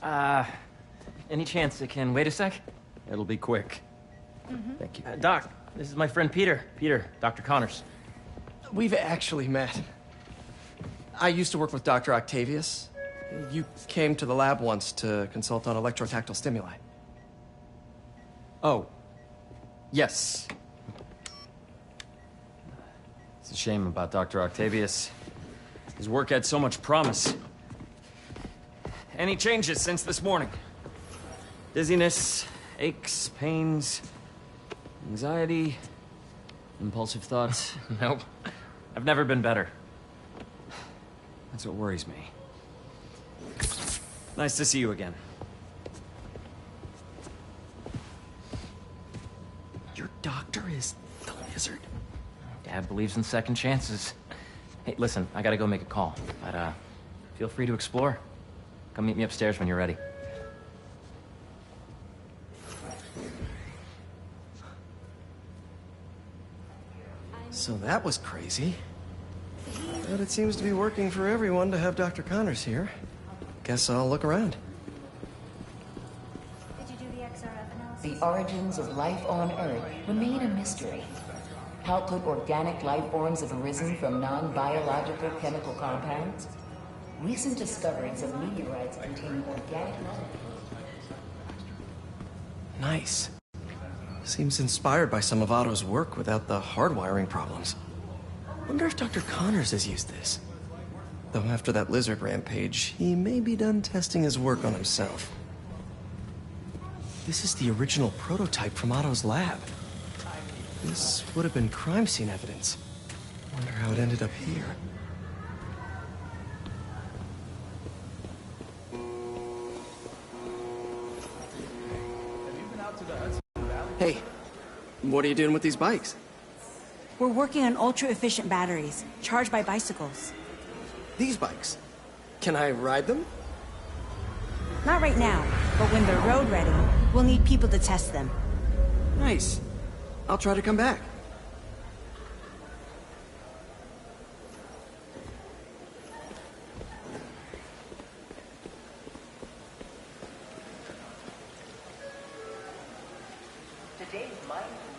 Any chance it can wait a sec? It'll be quick. Thank you. Doc, this is my friend Peter. Peter, Dr. Connors. We've actually met. I used to work with Dr. Octavius. You came to the lab once to consult on electrotactile stimuli. Oh. Yes. It's a shame about Dr. Octavius. His work had so much promise. Any changes since this morning? Dizziness, aches, pains, anxiety, impulsive thoughts? Nope. I've never been better. That's what worries me. Nice to see you again. Your doctor is the lizard. Dad believes in second chances. Hey, listen, I gotta go make a call, but feel free to explore. Come meet me upstairs when you're ready. So that was crazy. But it seems to be working for everyone to have Dr. Connors here. Guess I'll look around. The origins of life on Earth remain a mystery. How could organic life forms have arisen from non-biological chemical compounds? Recent discoveries of meteorites containing organic molecules. Nice. Seems inspired by some of Otto's work without the hardwiring problems. Wonder if Dr. Connors has used this. Though after that lizard rampage, he may be done testing his work on himself. This is the original prototype from Otto's lab. This would have been crime scene evidence. Wonder how it ended up here. Hey, what are you doing with these bikes? We're working on ultra-efficient batteries, charged by bicycles. These bikes? Can I ride them? Not right now, but when they're road ready, we'll need people to test them. Nice. I'll try to come back.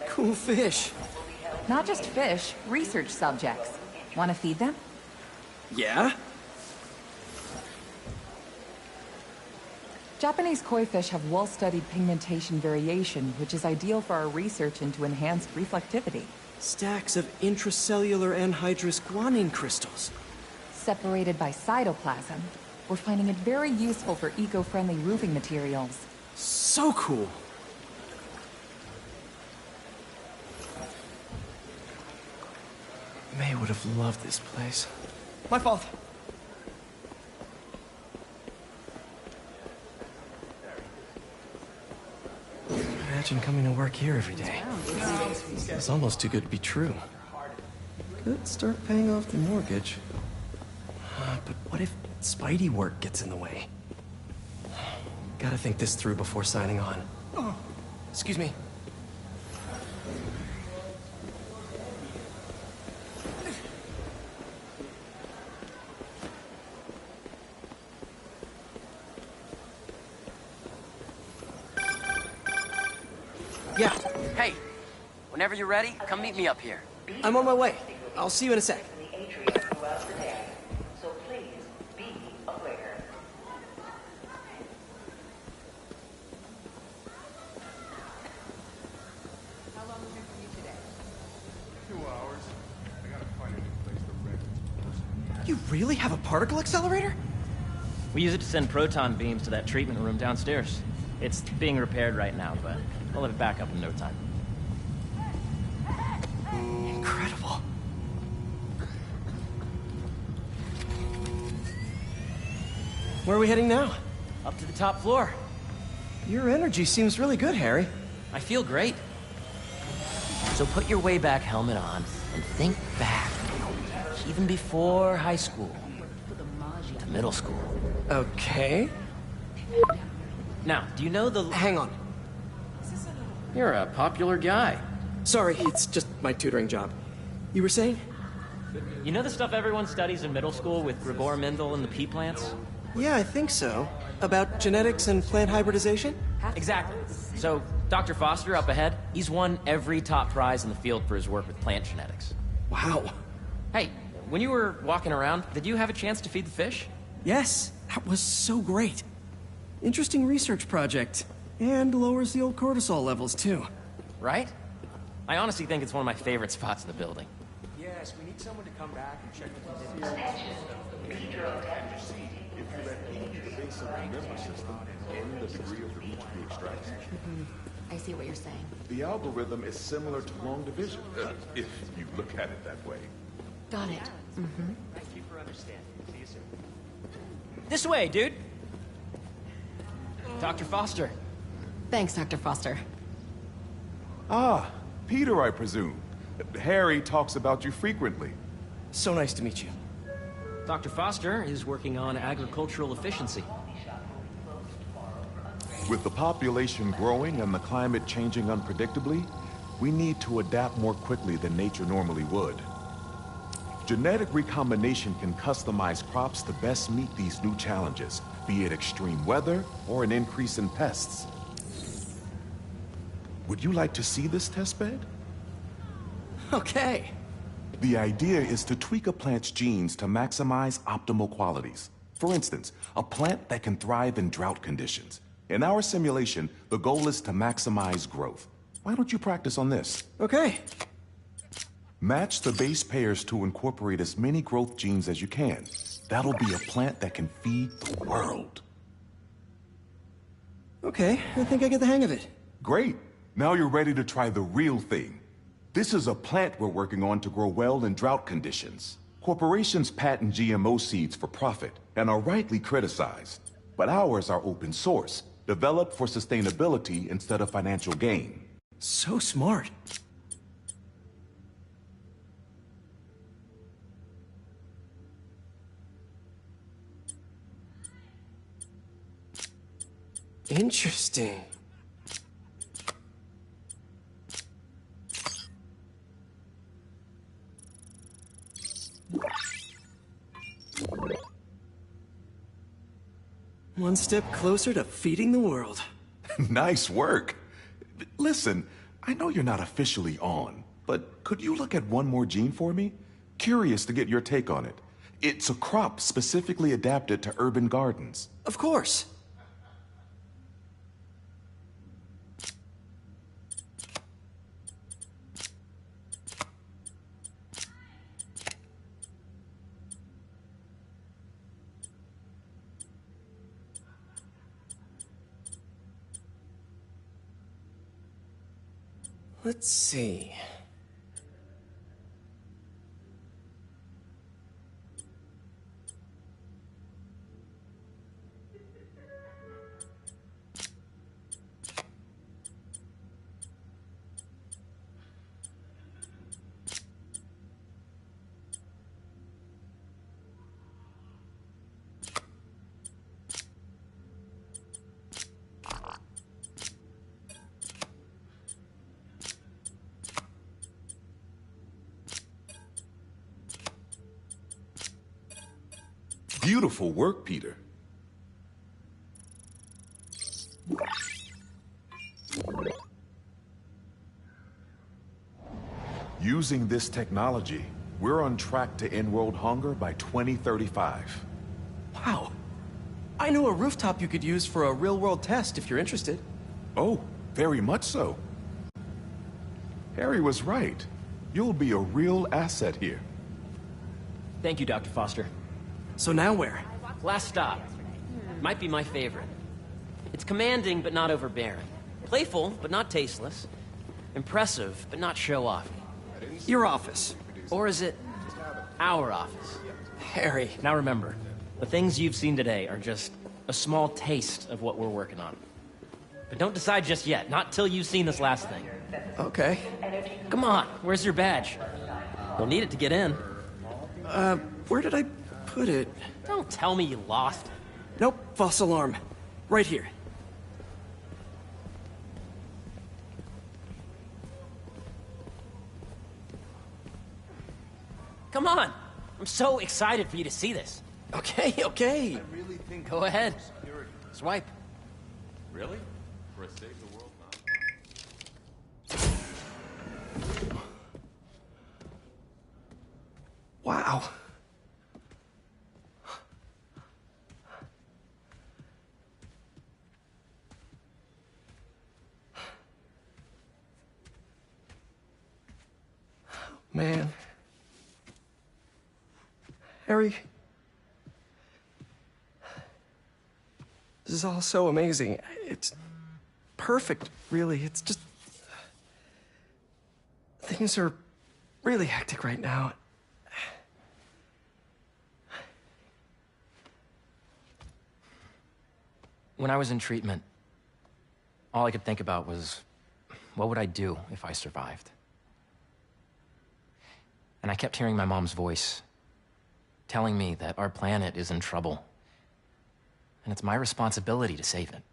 Cool fish. Not just fish, research subjects. Want to feed them? Yeah? Japanese koi fish have well-studied pigmentation variation, which is ideal for our research into enhanced reflectivity. Stacks of intracellular anhydrous guanine crystals. Separated by cytoplasm, we're finding it very useful for eco-friendly roofing materials. So cool. May would have loved this place. My fault. Imagine coming to work here every day. It's almost too good to be true. Could start paying off the mortgage. But what if Spidey work gets in the way? Gotta think this through before signing on. Oh, excuse me. Yeah. Hey, whenever you're ready, come meet me up here. I'm on my way. I'll see you in a sec. You really have a particle accelerator? We use it to send proton beams to that treatment room downstairs. It's being repaired right now, but we'll have it back up in no time. Incredible. Where are we heading now? Up to the top floor. Your energy seems really good, Harry. I feel great. So put your way back helmet on and think back. Even before high school. To middle school. Okay. Now, do you know the... Hang on. You're a popular guy. Sorry, it's just my tutoring job. You were saying? You know the stuff everyone studies in middle school with Gregor Mendel and the pea plants? Yeah, I think so. About genetics and plant hybridization? Exactly. So, Dr. Foster up ahead, he's won every top prize in the field for his work with plant genetics. Wow. Hey, when you were walking around, did you have a chance to feed the fish? Yes, that was so great. Interesting research project. And lowers the old cortisol levels, too. Right? I honestly think it's one of my favorite spots in the building. Yes, we need someone to come back and check the I see what you're saying. The algorithm is similar to long division, if you look at it that way. Got it. Mm-hmm. Thank you for understanding. See you soon. This way, dude! Dr. Foster. Thanks, Dr. Foster. Ah, Peter, I presume. Harry talks about you frequently. So nice to meet you. Dr. Foster is working on agricultural efficiency. With the population growing and the climate changing unpredictably, we need to adapt more quickly than nature normally would. Genetic recombination can customize crops to best meet these new challenges, be it extreme weather or an increase in pests. Would you like to see this testbed? Okay. The idea is to tweak a plant's genes to maximize optimal qualities. For instance, a plant that can thrive in drought conditions. In our simulation, the goal is to maximize growth. Why don't you practice on this? Okay. Match the base pairs to incorporate as many growth genes as you can. That'll be a plant that can feed the world. Okay, I think I get the hang of it. Great. Now you're ready to try the real thing. This is a plant we're working on to grow well in drought conditions. Corporations patent GMO seeds for profit and are rightly criticized. But ours are open source, developed for sustainability instead of financial gain. So smart. Interesting. One step closer to feeding the world. Nice work. Listen, I know you're not officially on, but could you look at one more gene for me? Curious to get your take on it. It's a crop specifically adapted to urban gardens. Of course. Let's see. Beautiful work, Peter. Using this technology, we're on track to end world hunger by 2035. Wow. I know a rooftop you could use for a real-world test if you're interested. Oh, very much so. Harry was right. You'll be a real asset here. Thank you, Dr. Foster. So now where? Last stop. Might be my favorite. It's commanding, but not overbearing. Playful, but not tasteless. Impressive, but not show-offy. Your office. Or is it our office? Harry. Now remember, the things you've seen today are just a small taste of what we're working on. But don't decide just yet, not till you've seen this last thing. Okay. Come on, where's your badge? You'll need it to get in. Where did I put it? Don't tell me you lost it. Nope, false alarm. Right here. Come on! I'm so excited for you to see this. Okay, okay. I really think... Go ahead. Swipe. Really? For a Save the World now? Wow. Man. Harry. This is all so amazing. It's perfect, really. It's just... Things are really hectic right now. When I was in treatment, all I could think about was, what would I do if I survived? And I kept hearing my mom's voice, telling me that our planet is in trouble, and it's my responsibility to save it.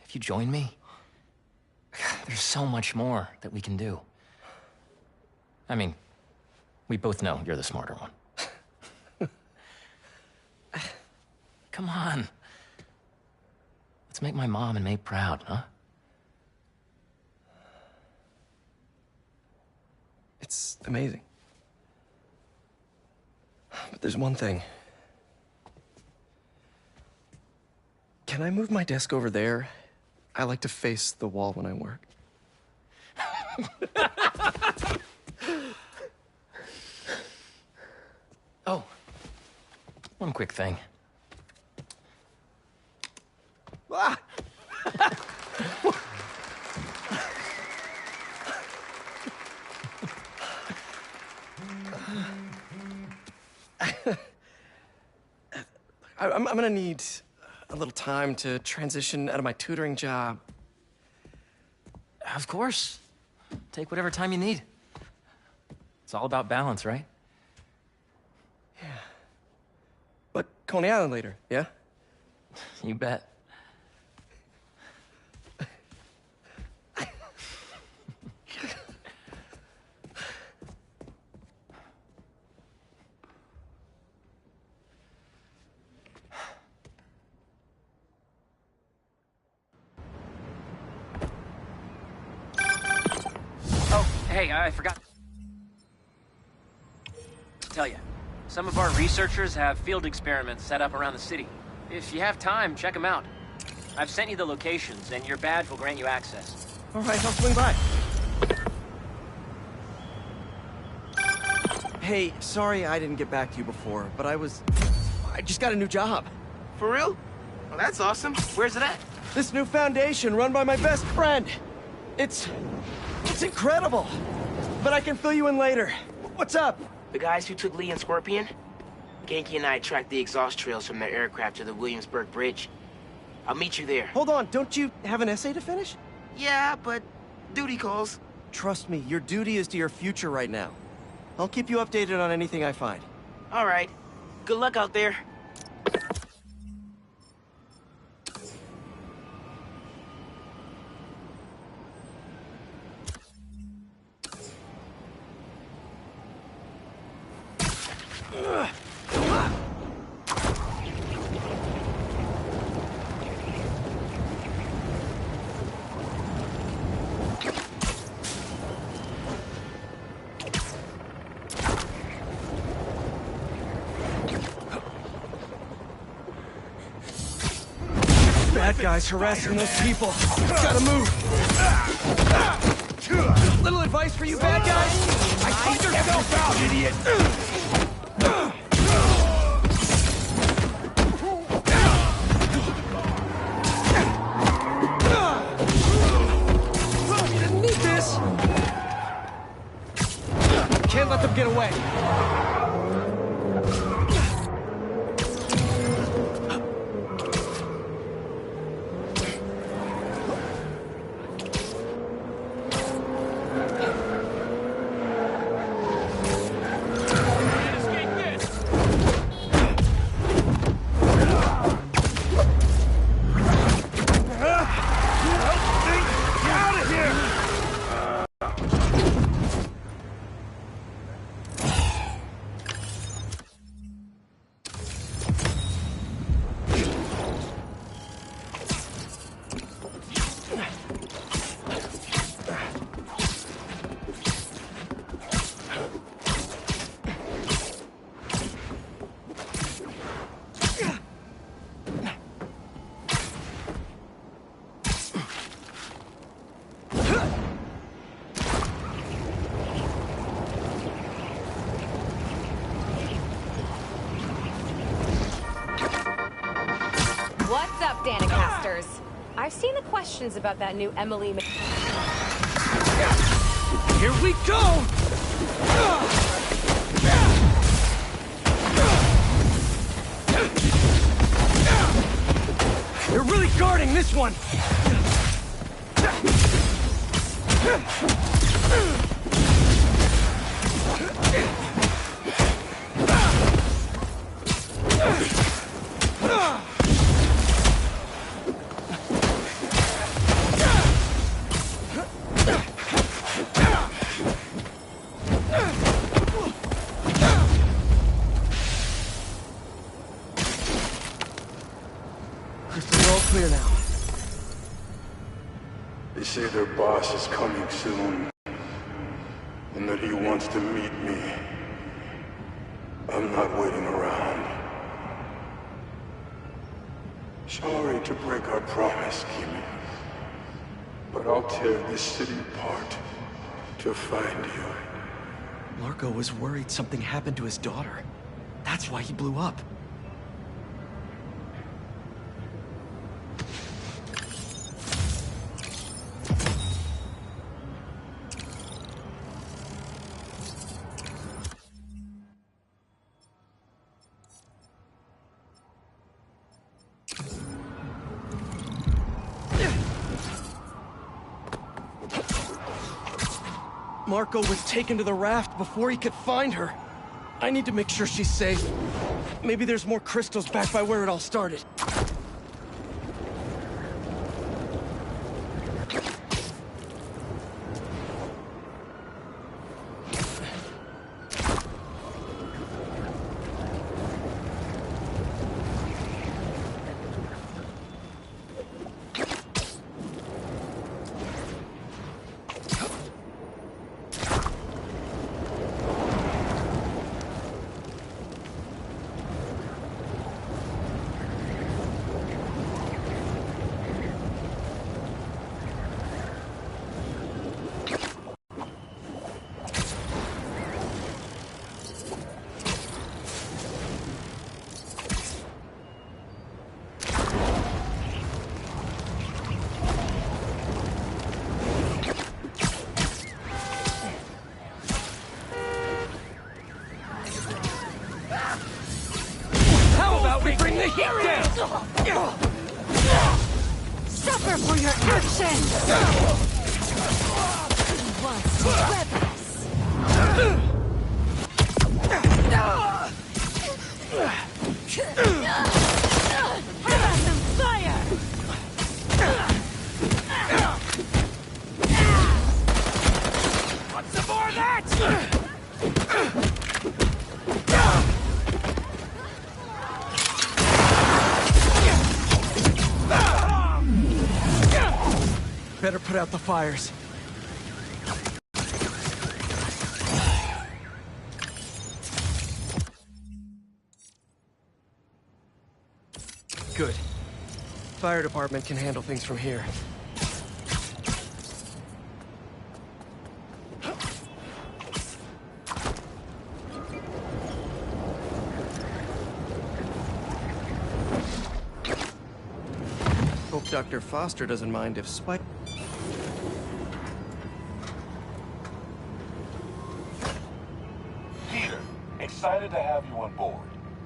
If you join me, there's so much more that we can do. I mean, we both know you're the smarter one. Come on. Let's make my mom and May proud, huh? It's amazing. But there's one thing. Can I move my desk over there? I like to face the wall when I work. Oh, one quick thing. Ah! I'm gonna need a little time to transition out of my tutoring job. Of course. Take whatever time you need. It's all about balance, right? Yeah. But Coney Island later, yeah? You bet. Hey, I forgot to tell you. Some of our researchers have field experiments set up around the city. If you have time, check them out. I've sent you the locations, and your badge will grant you access. All right, I'll swing by. Hey, sorry I didn't get back to you before, but I just got a new job. For real? Well, that's awesome. Where's it at? This new foundation run by my best friend. It's incredible. But I can fill you in later. What's up? The guys who took Lee and Scorpion? Genki and I tracked the exhaust trails from their aircraft to the Williamsburg Bridge. I'll meet you there. Hold on, don't you have an essay to finish? Yeah, but duty calls. Trust me, your duty is to your future right now. I'll keep you updated on anything I find. All right. Good luck out there. Bad guys harassing those people. Gotta move. Little advice for you bad guys. Cut yourself out, idiot! You didn't need this. Can't let them get away. What's up, Danicasters? I've seen the questions about that new Emily... Here we go! You're really guarding this one! We're all clear now. They say their boss is coming soon, and that he wants to meet me. I'm not waiting around. Sorry to break our promise, Kimi, but I'll tear this city apart to find you. Marco was worried something happened to his daughter. That's why he blew up. Marco was taken to the raft before he could find her. I need to make sure she's safe. Maybe there's more crystals back by where it all started. Suffer for your actions! He wants to whip us! How about some fire? Want some more of that? Better put out the fires. Good. Fire department can handle things from here. Hope Dr. Foster doesn't mind if Spike... Peter, excited to have you on board.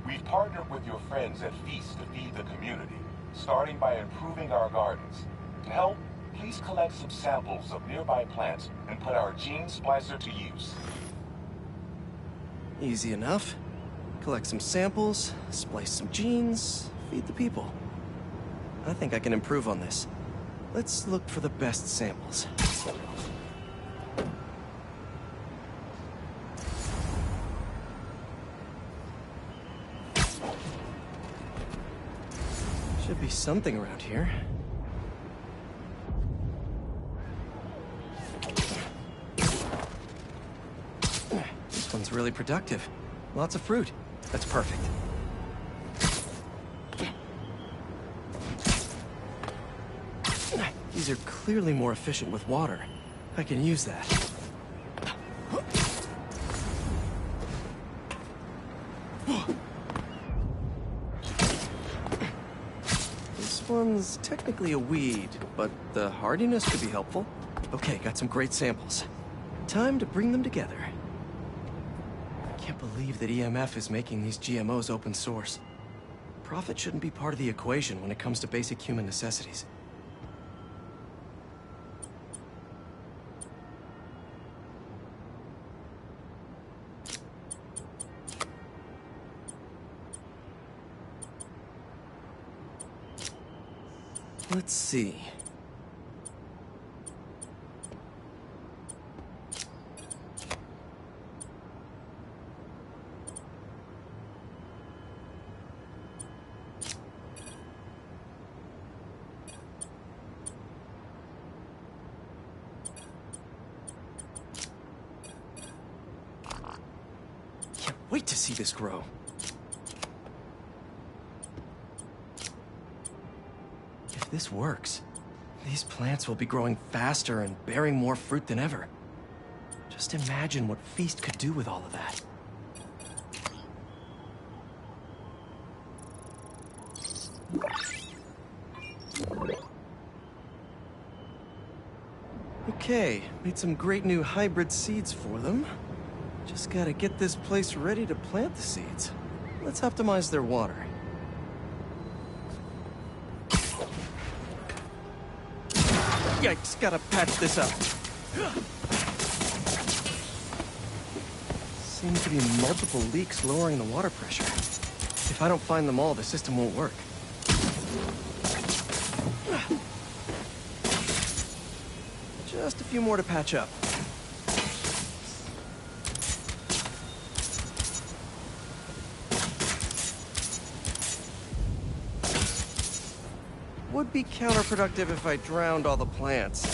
We've partnered with your friends at Feast to feed the community, starting by improving our gardens. To help, please collect some samples of nearby plants and put our gene splicer to use. Easy enough. Collect some samples, splice some genes, feed the people. I think I can improve on this. Let's look for the best samples. Should be something around here. This one's really productive. Lots of fruit. That's perfect. These are clearly more efficient with water. I can use that. This one's technically a weed, but the hardiness could be helpful. Okay, got some great samples. Time to bring them together. I can't believe that EMF is making these GMOs open source. Profit shouldn't be part of the equation when it comes to basic human necessities. Let's see. Can't wait to see this grow. If this works, these plants will be growing faster and bearing more fruit than ever. Just imagine what Feast could do with all of that. Okay, made some great new hybrid seeds for them. Just gotta get this place ready to plant the seeds. Let's optimize their water. Yikes, gotta patch this up. Seems to be multiple leaks lowering the water pressure. If I don't find them all, the system won't work. Just a few more to patch up. Would be counterproductive if I drowned all the plants.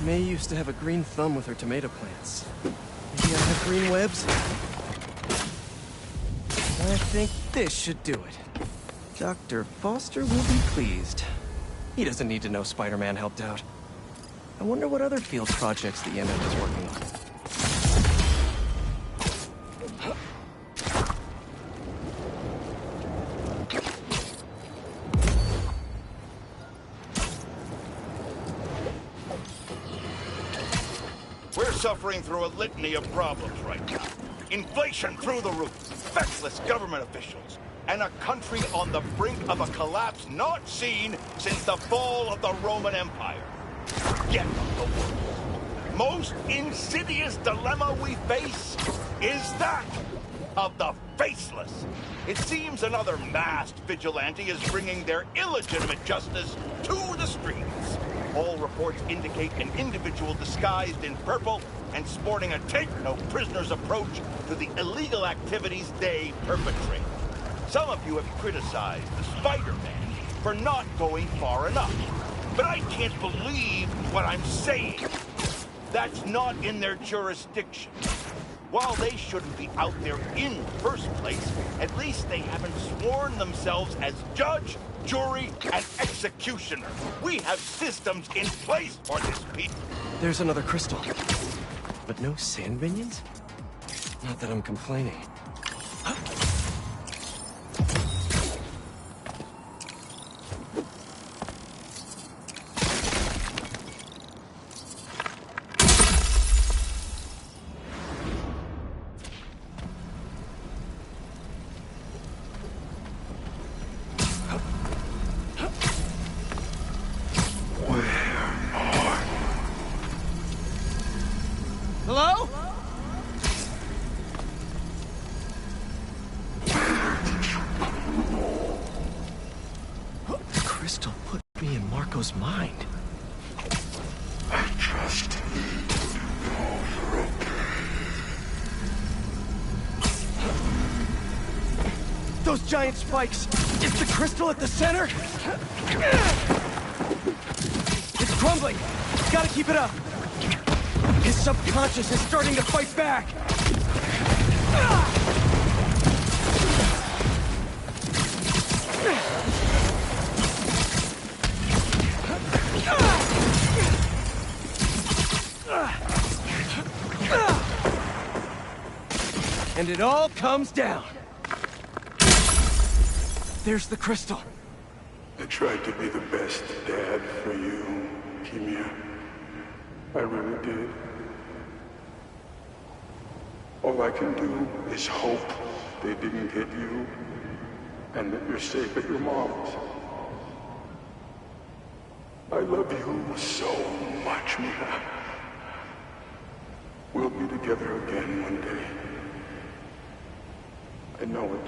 May used to have a green thumb with her tomato plants. Maybe I have green webs? I think this should do it. Dr. Foster will be pleased. He doesn't need to know Spider-Man helped out. I wonder what other field projects the EMF is working on. We're suffering through a litany of problems right now. Inflation through the roof, feckless government officials, and a country on the brink of a collapse not seen since the fall of the Roman Empire. Yet the worst, most insidious dilemma we face is that of the faceless. It seems another masked vigilante is bringing their illegitimate justice to the streets. All reports indicate an individual disguised in purple and sporting a take-no-prisoners approach to the illegal activities they perpetrate. Some of you have criticized the Spider-Man for not going far enough. But I can't believe what I'm saying. That's not in their jurisdiction. While they shouldn't be out there in the first place, at least they haven't sworn themselves as judge, jury, and executioner. We have systems in place for this people. There's another crystal. But no sand minions? Not that I'm complaining. Hello? The crystal put me in Marco's mind. I trust you're okay. Those giant spikes! Is the crystal at the center? It's crumbling! Gotta keep it up! His subconscious is starting to fight back! And it all comes down. There's the crystal. I tried to be the best dad for you, Kimia. I really did. All I can do is hope they didn't hit you, and that you're safe at your mom's. I love you so much, Mia. We'll be together again one day. I know it.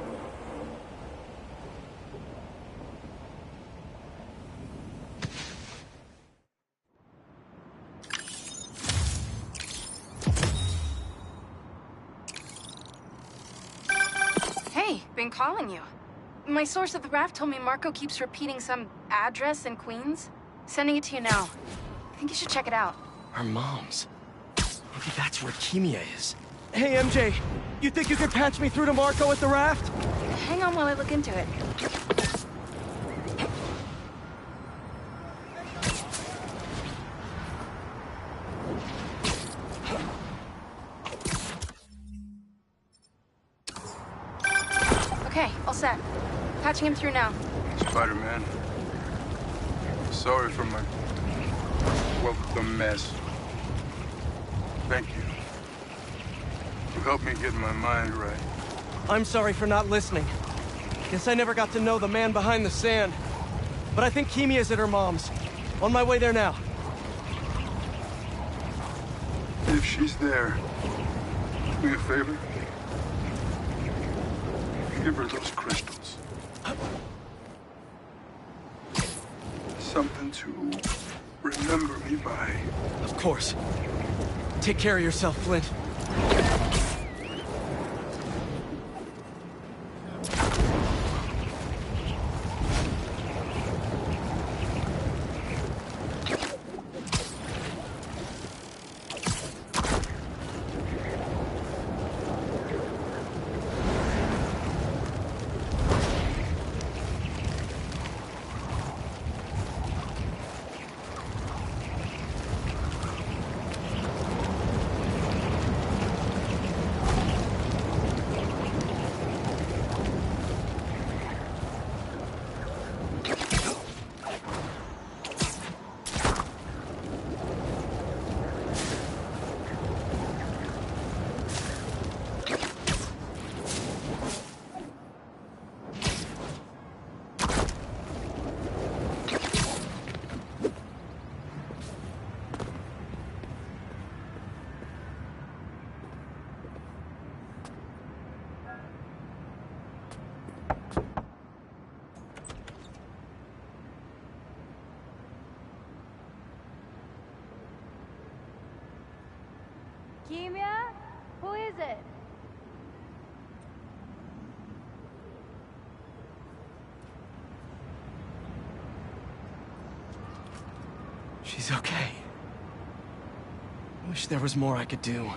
Been calling you. My source at the raft told me Marco keeps repeating some address in Queens. Sending it to you now. I think you should check it out. Our moms. Maybe that's where Kimia is. Hey, MJ. You think you could patch me through to Marco at the raft? Hang on while I look into it. Okay, all set. Patching him through now. Spider-Man. Sorry for my... well, the mess. Thank you. You helped me get my mind right. I'm sorry for not listening. Guess I never got to know the man behind the sand. But I think Kimia's at her mom's. On my way there now. If she's there, do me a favor. Give her those crystals. Something to remember me by. Of course. Take care of yourself, Flint. Kimia? Who is it? She's okay. Wish there was more I could do.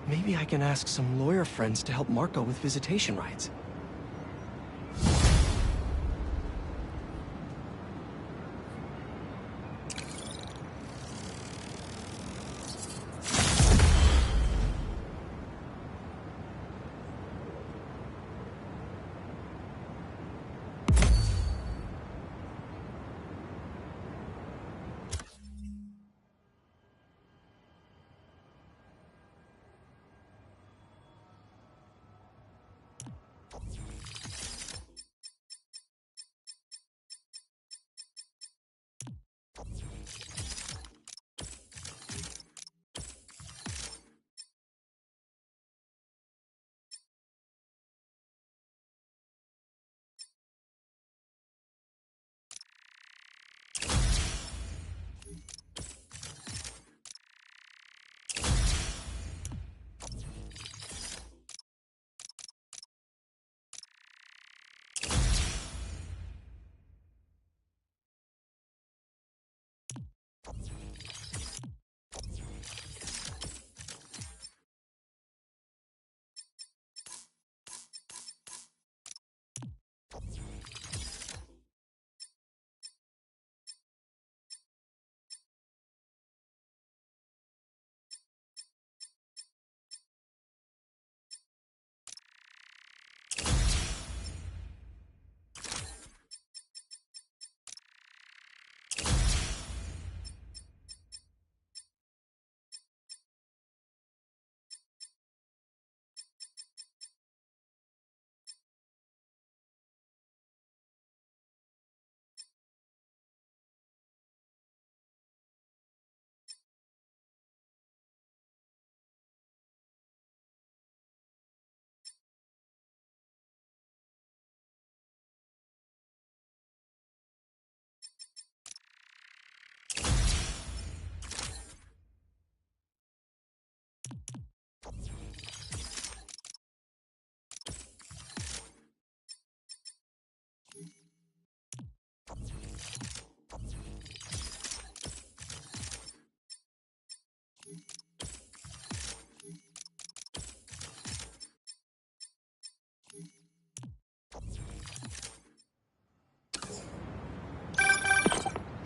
Maybe I can ask some lawyer friends to help Marco with visitation rights.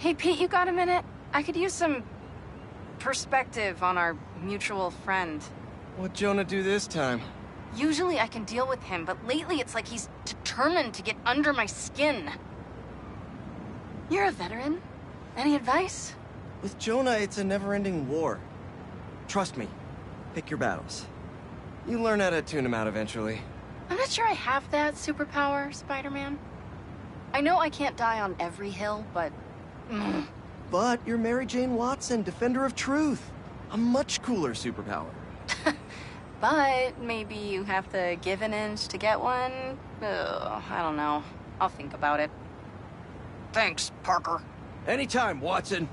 Hey, Pete, you got a minute? I could use some perspective on our mutual friend. What'd Jonah do this time? Usually I can deal with him, but lately it's like he's determined to get under my skin. You're a veteran. Any advice? With Jonah, it's a never-ending war. Trust me. Pick your battles. You learn how to tune him out eventually. I'm not sure I have that superpower, Spider-Man. I know I can't die on every hill, but... But you're Mary Jane Watson, defender of truth. A much cooler superpower. But maybe you have to give an inch to get one? Ugh, I don't know. I'll think about it. Thanks, Parker. Anytime, Watson.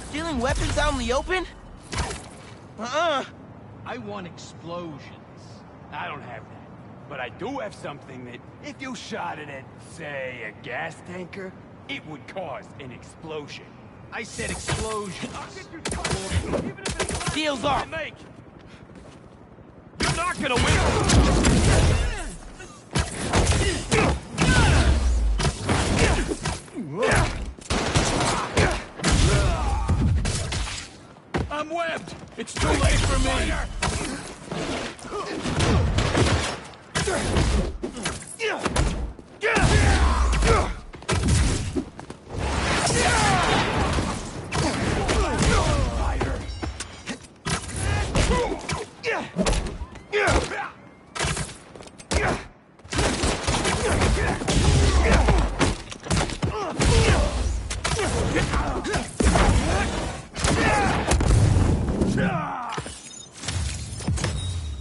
Stealing weapons out in the open? I want explosions. I don't have that. But I do have something that, if you shot it at, say, a gas tanker, it would cause an explosion. I said explosion. Deal's off. You're not gonna win. I'm webbed. It's too late for me.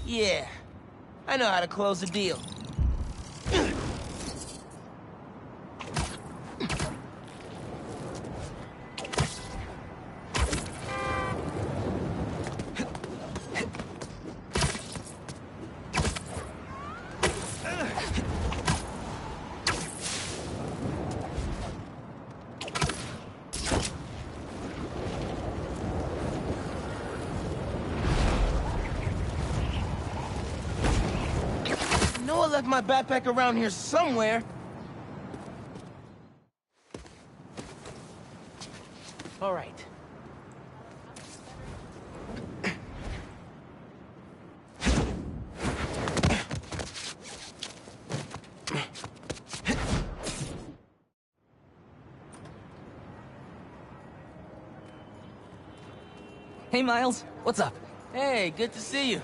Yeah, I know how to close a deal. I left my backpack around here somewhere. All right. Hey, Miles. What's up? Hey, good to see you.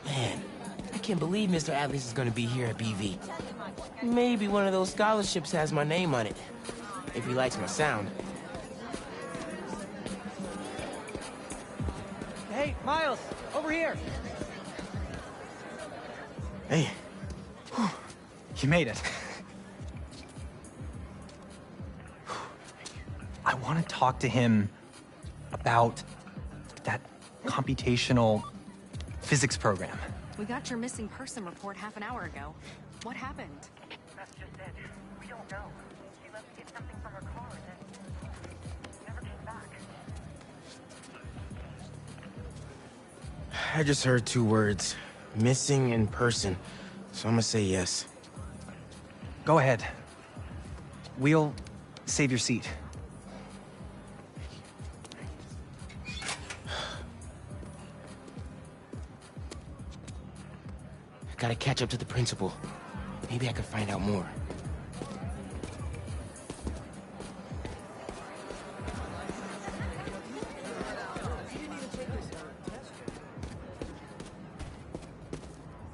Man, I can't believe Mr. Atlas is gonna be here at BV. Maybe one of those scholarships has my name on it, if he likes my sound. Hey, Miles, over here. Hey. You made it. I want to talk to him about that computational physics program. We got your missing person report half an hour ago. What happened? That's just it. We don't know. She left to get something from her car and then never came back. I just heard 2 words. Missing in person. So I'm gonna say yes. Go ahead. We'll save your seat. Gotta catch up to the principal. Maybe I can find out more.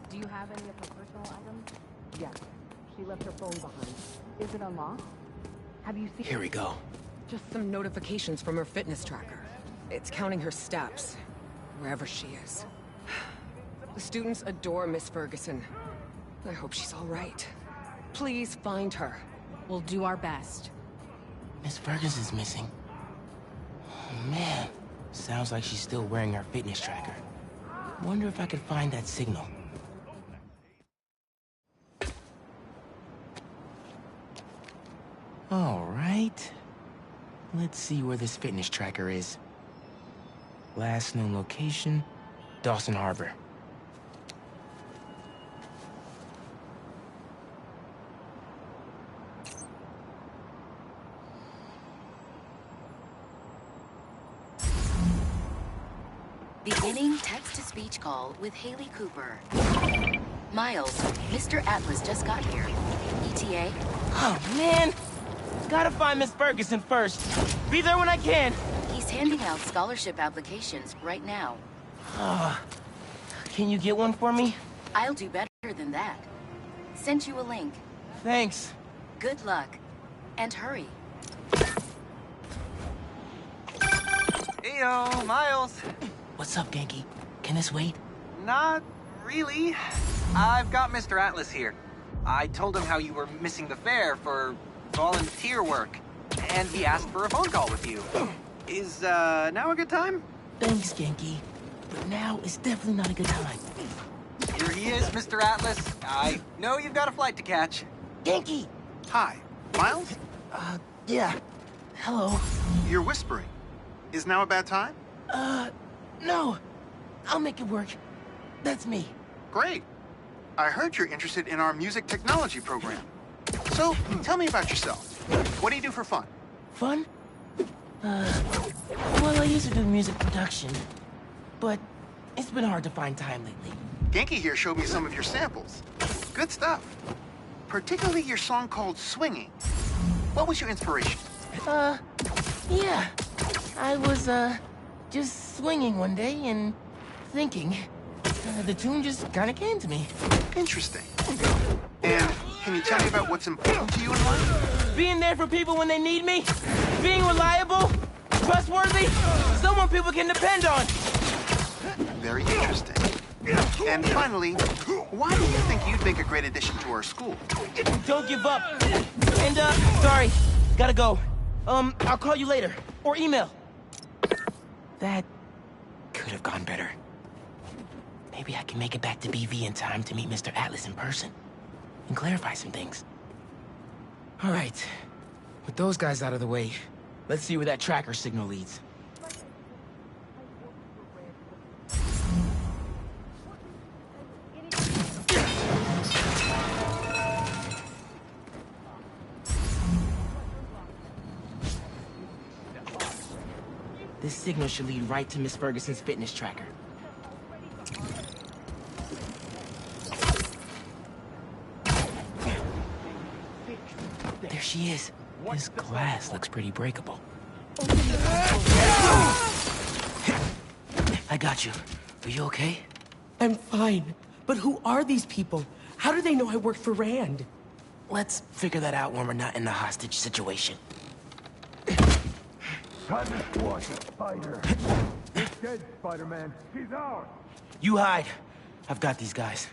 Do you have any of her personal items? Yes. She left her phone behind. Is it unlocked? Have you seen... Here we go. Just some notifications from her fitness tracker. It's counting her steps, wherever she is. The students adore Miss Ferguson. I hope she's all right. Please find her. We'll do our best. Miss Ferguson's missing. Oh, man. Sounds like she's still wearing her fitness tracker. Wonder if I could find that signal. All right. Let's see where this fitness tracker is. Last known location, Dawson Harbor. Beginning text-to-speech call with Haley Cooper. Miles, Mr. Atlas just got here. ETA? Oh, man! Gotta find Miss Ferguson first. Be there when I can. He's handing out scholarship applications right now. Can you get one for me? I'll do better than that. Sent you a link. Thanks. Good luck. And hurry. Heyo, Miles. What's up, Genki? Can this wait? Not really. I've got Mr. Atlas here. I told him how you were missing the fair for volunteer work, and he asked for a phone call with you. Is, now a good time? Thanks, Genki. But now is definitely not a good time. Here he is, Mr. Atlas. I know you've got a flight to catch. Genki! Hi. Miles? Yeah. Hello. You're whispering. Is now a bad time? No. I'll make it work. That's me. Great. I heard you're interested in our music technology program. So, tell me about yourself. What do you do for fun? Fun? Well, I used to do music production, but it's been hard to find time lately. Genki here showed me some of your samples. Good stuff. Particularly your song called Swinging. What was your inspiration? Yeah. I was, just swinging one day and thinking. The tune just kind of came to me. Interesting. And can you tell me about what's important to you in life? Being there for people when they need me. Being reliable. Trustworthy. Someone people can depend on. Very interesting. And finally, why do you think you'd make a great addition to our school? Don't give up. And, sorry. Gotta go. I'll call you later. Or email. That could have gone better. Maybe I can make it back to BV in time to meet Mr. Atlas in person and clarify some things. All right. With those guys out of the way, let's see where that tracker signal leads. This signal should lead right to Miss Ferguson's fitness tracker. There she is. This glass looks pretty breakable. I got you. Are you okay? I'm fine. But who are these people? How do they know I work for Rand? Let's figure that out when we're not in the hostage situation. Time to squash a spider. He's dead, Spider-Man. He's ours. You hide. I've got these guys.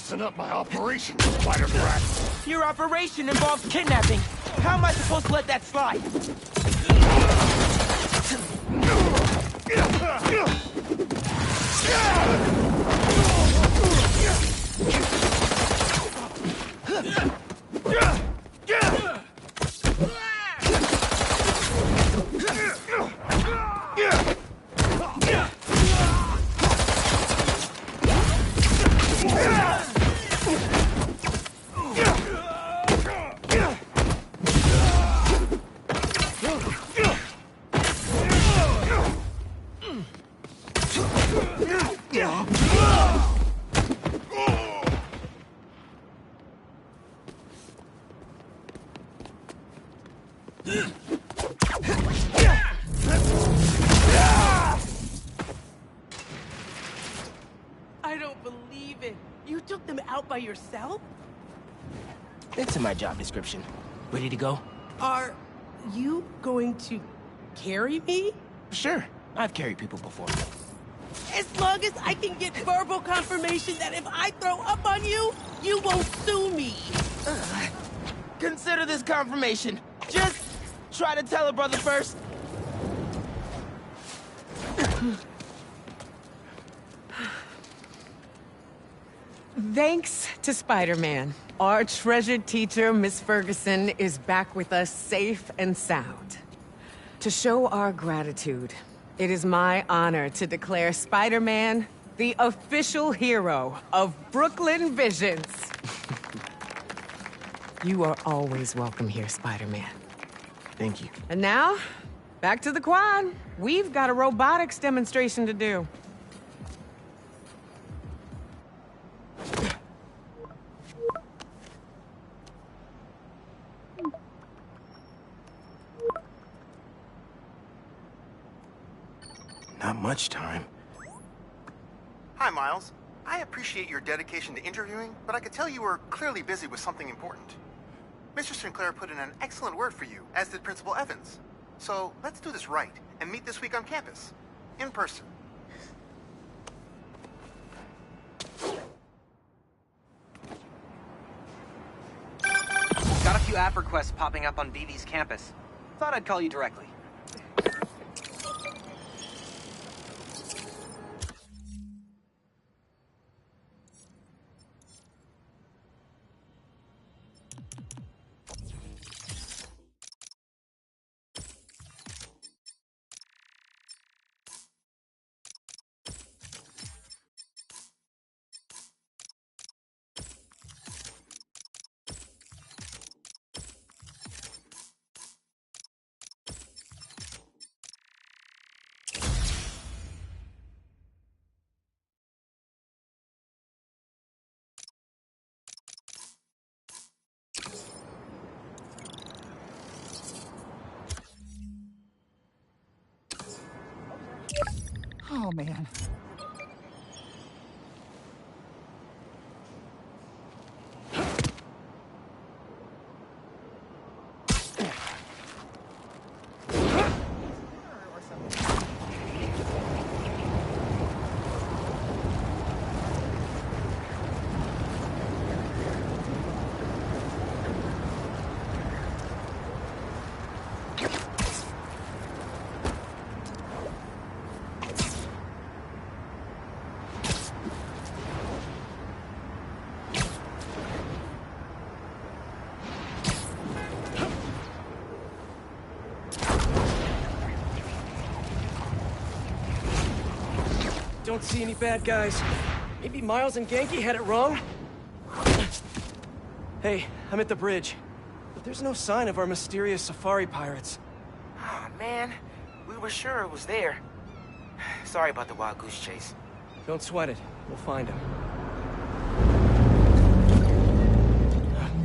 messing up my operation, spider brat. Your operation involves kidnapping. How am I supposed to let that slide? I don't believe it. You took them out by yourself? It's in my job description. Ready to go? Are you going to carry me? Sure. I've carried people before. As long as I can get verbal confirmation that if I throw up on you, you won't sue me. Consider this confirmation. Just try to tell a brother first. Thanks to Spider-Man, our treasured teacher, Miss Ferguson, is back with us safe and sound. To show our gratitude, it is my honor to declare Spider-Man the official hero of Brooklyn Visions. You are always welcome here, Spider-Man. Thank you. And now, back to the quad. We've got a robotics demonstration to do. Not much time. Hi, Miles. I appreciate your dedication to interviewing, but I could tell you were clearly busy with something important. Mr. Sinclair put in an excellent word for you, as did Principal Evans. So let's do this right and meet this week on campus. In person. Got a few app requests popping up on BV's campus. Thought I'd call you directly. Oh, man. Don't see any bad guys. Maybe Miles and Genki had it wrong? Hey, I'm at the bridge. But there's no sign of our mysterious safari pirates. Oh, man. We were sure it was there. Sorry about the wild goose chase. Don't sweat it. We'll find him.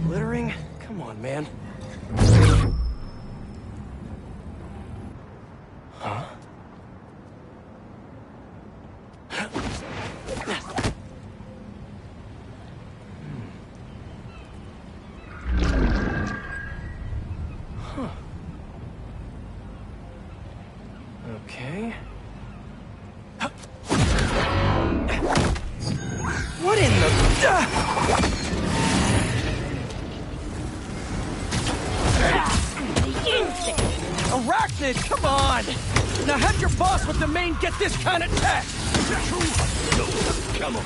Littering? Come on, man. Huh? Okay. What in the... Arachnid, come on! Now have your boss with the main get this kind of tech! Come on.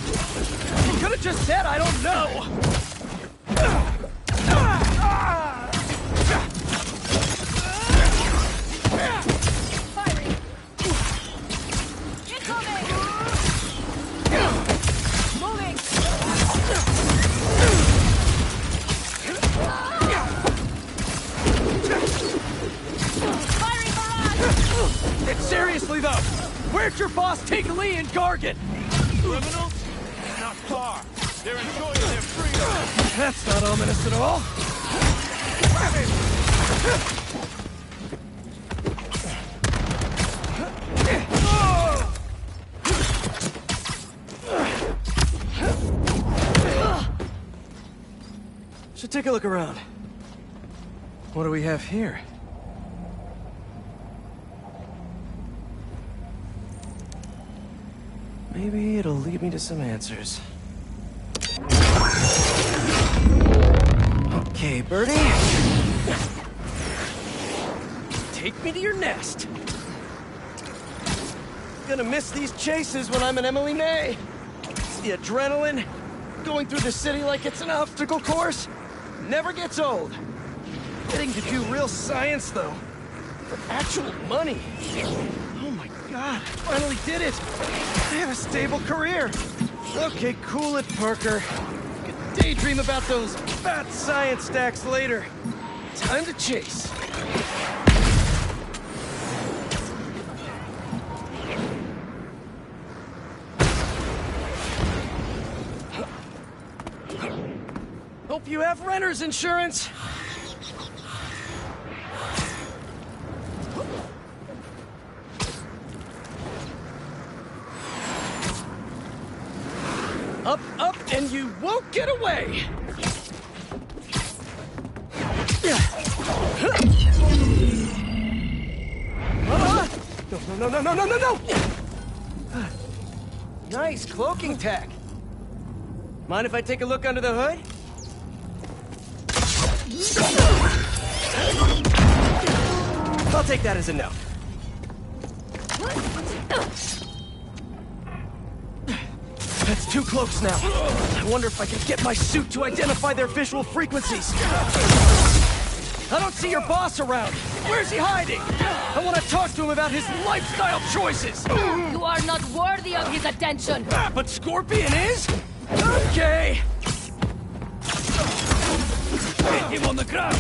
You could have just said I don't know! Firing! Incoming! Moving! Firing barrage! Seriously though, where'd your boss take Lee and Gargan? Criminals? Not far. They're enjoying their freedom. That's not ominous at all. Should take a look around. What do we have here? Maybe it'll lead me to some answers. Okay, Birdie. Take me to your nest. Gonna miss these chases when I'm an Emily May. The adrenaline, going through the city like it's an obstacle course, never gets old. Getting to do real science, though, for actual money. Oh my God, finally did it. I have a stable career. Okay, cool it, Parker. I could daydream about those fat science stacks later. Time to chase. Hope you have renter's insurance. Up, up, and you won't get away! No! Nice cloaking tech. Mind if I take a look under the hood? I'll take that as a no. That's 2 cloaks now. I wonder if I can get my suit to identify their visual frequencies. I don't see your boss around. Where's he hiding? I want to talk to him about his lifestyle choices. You are not worthy of his attention. But Scorpion is? Okay. Hit him on the ground.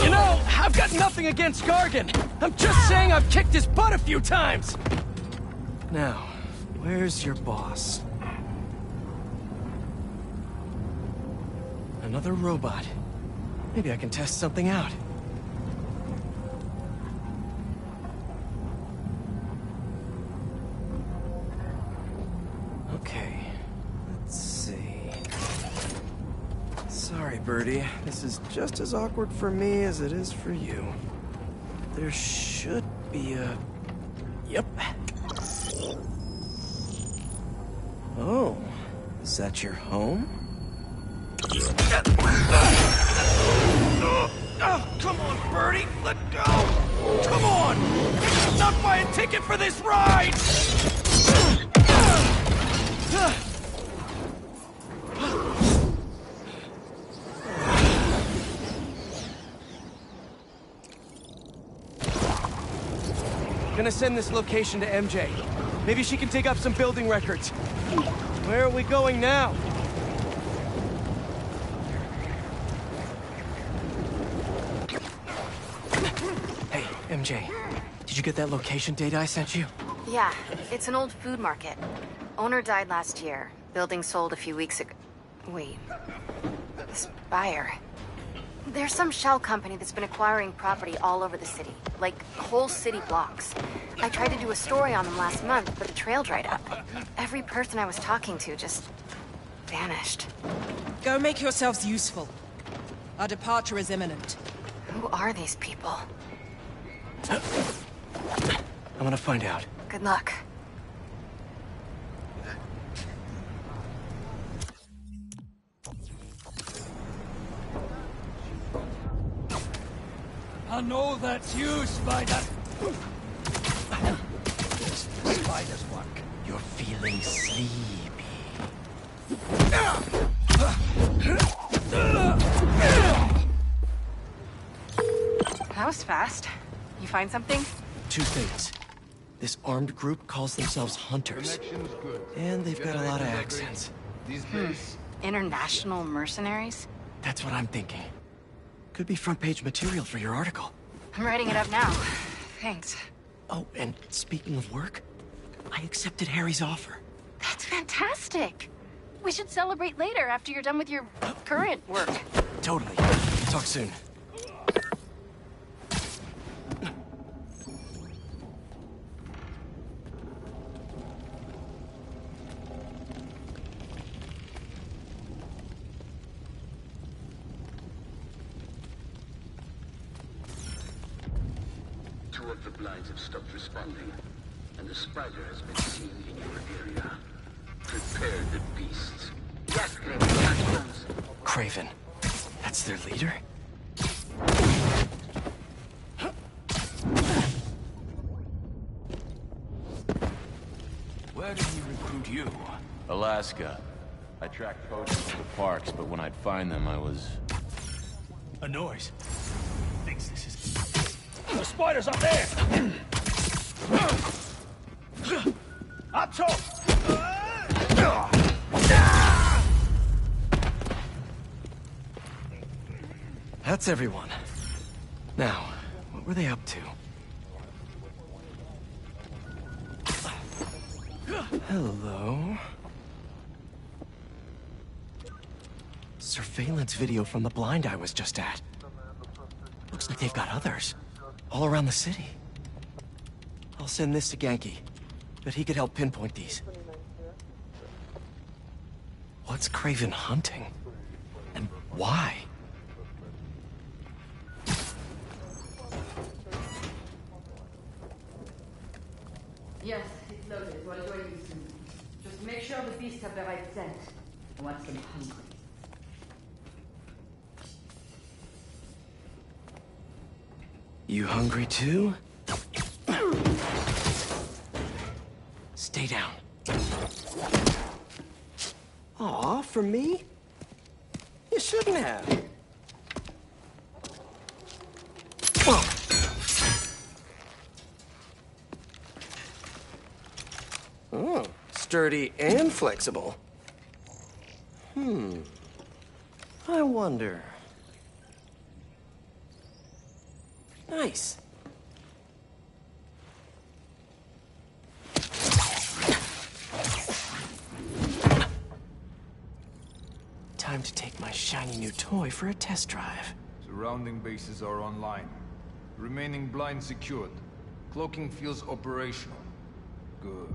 You know, I've got nothing against Gargan. I'm just saying I've kicked his butt a few times. Now, where's your boss? Another robot. Maybe I can test something out. Okay, let's see. Sorry, Birdie. This is just as awkward for me as it is for you. There should be a... Yep. Oh, is that your home? Oh, come on, Birdie, let go! Come on! Not buy a ticket for this ride! Gonna send this location to MJ. Maybe she can dig up some building records. Where are we going now? Hey, MJ. Did you get that location data I sent you? Yeah, it's an old food market. Owner died last year. Building sold a few weeks ago. Wait. This buyer. There's some shell company that's been acquiring property all over the city. Like, whole city blocks. I tried to do a story on them last month, but the trail dried up. Every person I was talking to just... vanished. Go make yourselves useful. Our departure is imminent. Who are these people? I'm gonna find out. Good luck. I know that's you, Spider. This is the Spider's work. You're feeling sleepy. That was fast. You find something? 2 things. This armed group calls themselves Hunters. And they've got a lot of accents. International mercenaries? That's what I'm thinking. Could be front-page material for your article. I'm writing it up now. Thanks. Oh, and speaking of work, I accepted Harry's offer. That's fantastic. We should celebrate later after you're done with your current work. Totally. Talk soon. Two of the blinds have stopped responding, and the spider has been seen in your area. Prepare the beasts. Gasping platforms. Craven. That's their leader? Where did he recruit you? Alaska. I tracked poachers to the parks, but when I'd find them, I was... A noise. Thinks this is... The spider's up there! Up top! That's everyone. Now, what were they up to? Hello? Surveillance video from the blind I was just at. Looks like they've got others. All around the city. I'll send this to Genki. Bet he could help pinpoint these. What's Craven hunting? And why? Yes, it's loaded. We'll join you soon. Just make sure the beasts have the right scent. I want them hungry. You hungry too? Stay down. Aw, for me? You shouldn't have. Oh, sturdy and flexible. I wonder. Nice. Time to take my shiny new toy for a test drive. Surrounding bases are online. Remaining blind secured. Cloaking fields operational. Good.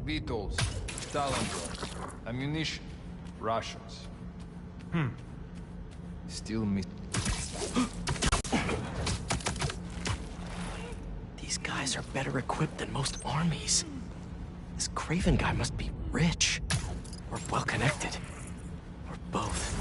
Beetles, talent drops, ammunition, rations. Still miss. These guys are better equipped than most armies. This Craven guy must be rich. Or well-connected. Or both.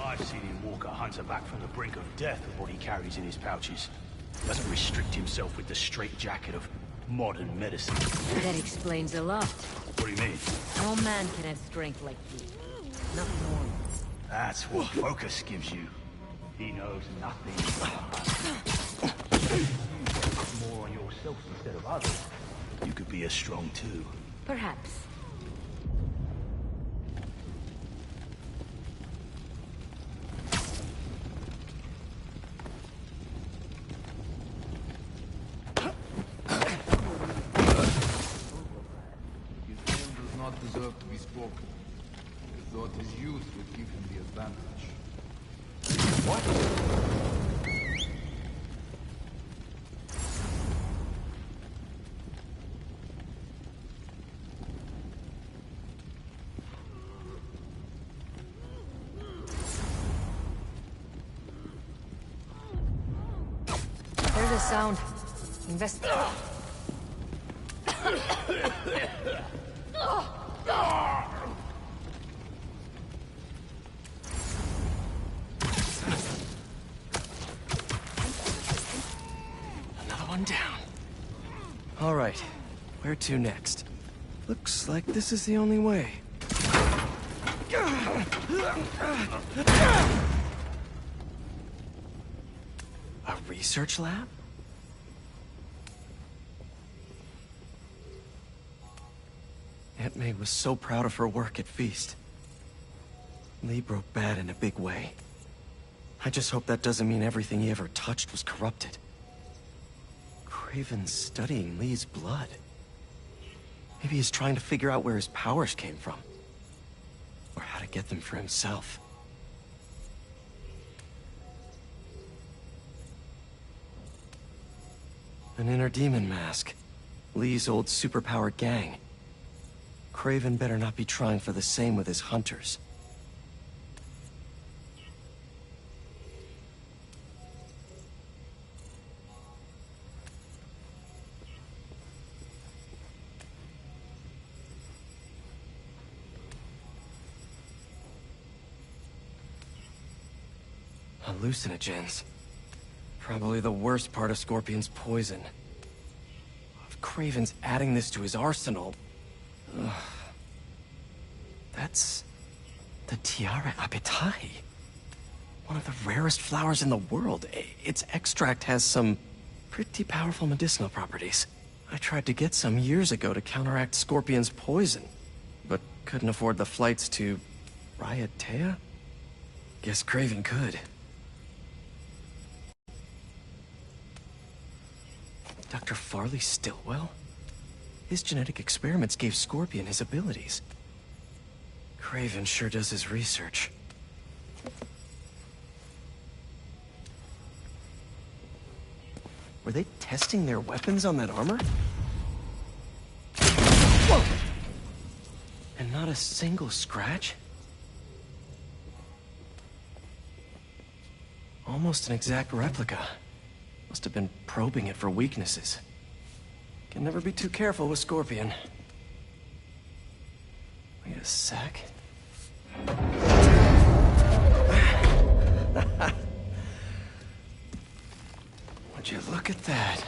I've seen him walk a hunter back from the brink of death with what he carries in his pouches. Doesn't restrict himself with the straitjacket of modern medicine. That explains a lot. What do you mean? No man can have strength like you. Not normal. That's what focus gives you. He knows nothing. More on yourself instead of others. You could be as strong too. Perhaps. His name does not deserve to be spoken. I thought his youth would give him the advantage. What? a sound. Invest. Another one down. All right, where to next? Looks like this is the only way. A research lab? Aunt May was so proud of her work at Feast. Lee broke bad in a big way. I just hope that doesn't mean everything he ever touched was corrupted. Craven's studying Lee's blood. Maybe he's trying to figure out where his powers came from. Or how to get them for himself. An inner demon mask. Lee's old superpowered gang. Craven better not be trying for the same with his hunters. Hallucinogens. Probably the worst part of Scorpion's poison. If Craven's adding this to his arsenal... Ugh. That's... the Tiara Apetai. One of the rarest flowers in the world. Its extract has some pretty powerful medicinal properties. I tried to get some years ago to counteract Scorpion's poison, but couldn't afford the flights to... Raiatea? Guess Craven could. Dr. Farley Stillwell? His genetic experiments gave Scorpion his abilities. Craven sure does his research. Were they testing their weapons on that armor? Whoa! And not a single scratch? Almost an exact replica. Must have been probing it for weaknesses. Can never be too careful with Scorpion. Wait a sec. Would you look at that?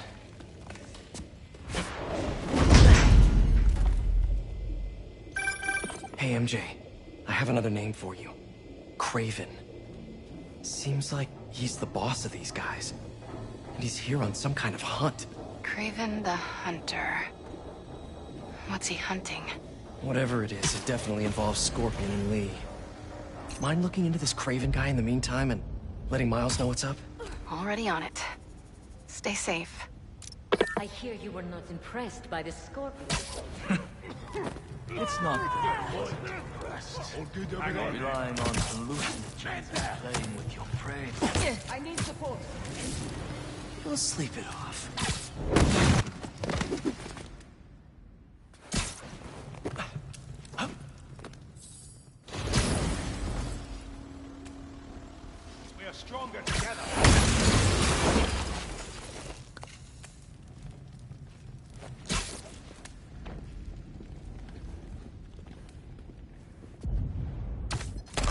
Hey, MJ. I have another name for you. Craven. Seems like he's the boss of these guys. And he's here on some kind of hunt. Craven the Hunter. What's he hunting? Whatever it is, it definitely involves Scorpion and Lee. Mind looking into this Craven guy in the meantime and letting Miles know what's up? Already on it. Stay safe. I hear you were not impressed by the Scorpion. It's not that I wasn't impressed. I'm relying on hallucinogens and playing with your prey. I need support. We'll sleep it off. We are stronger together.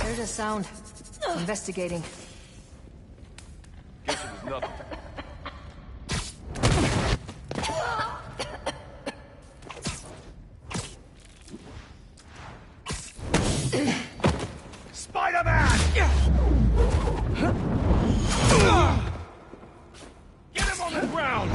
There's a sound. Investigating. Guess it was nothing. Spider-Man! Get him on the ground!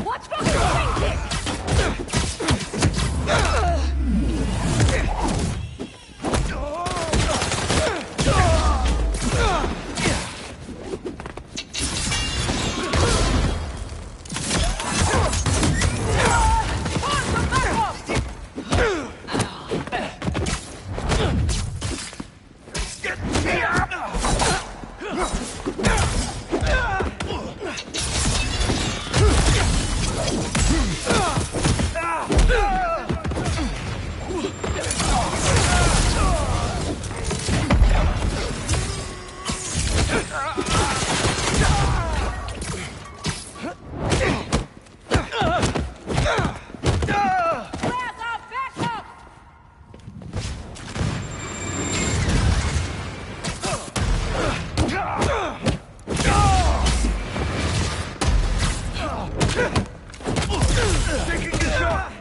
Watch for the swing kick! Taking the shot!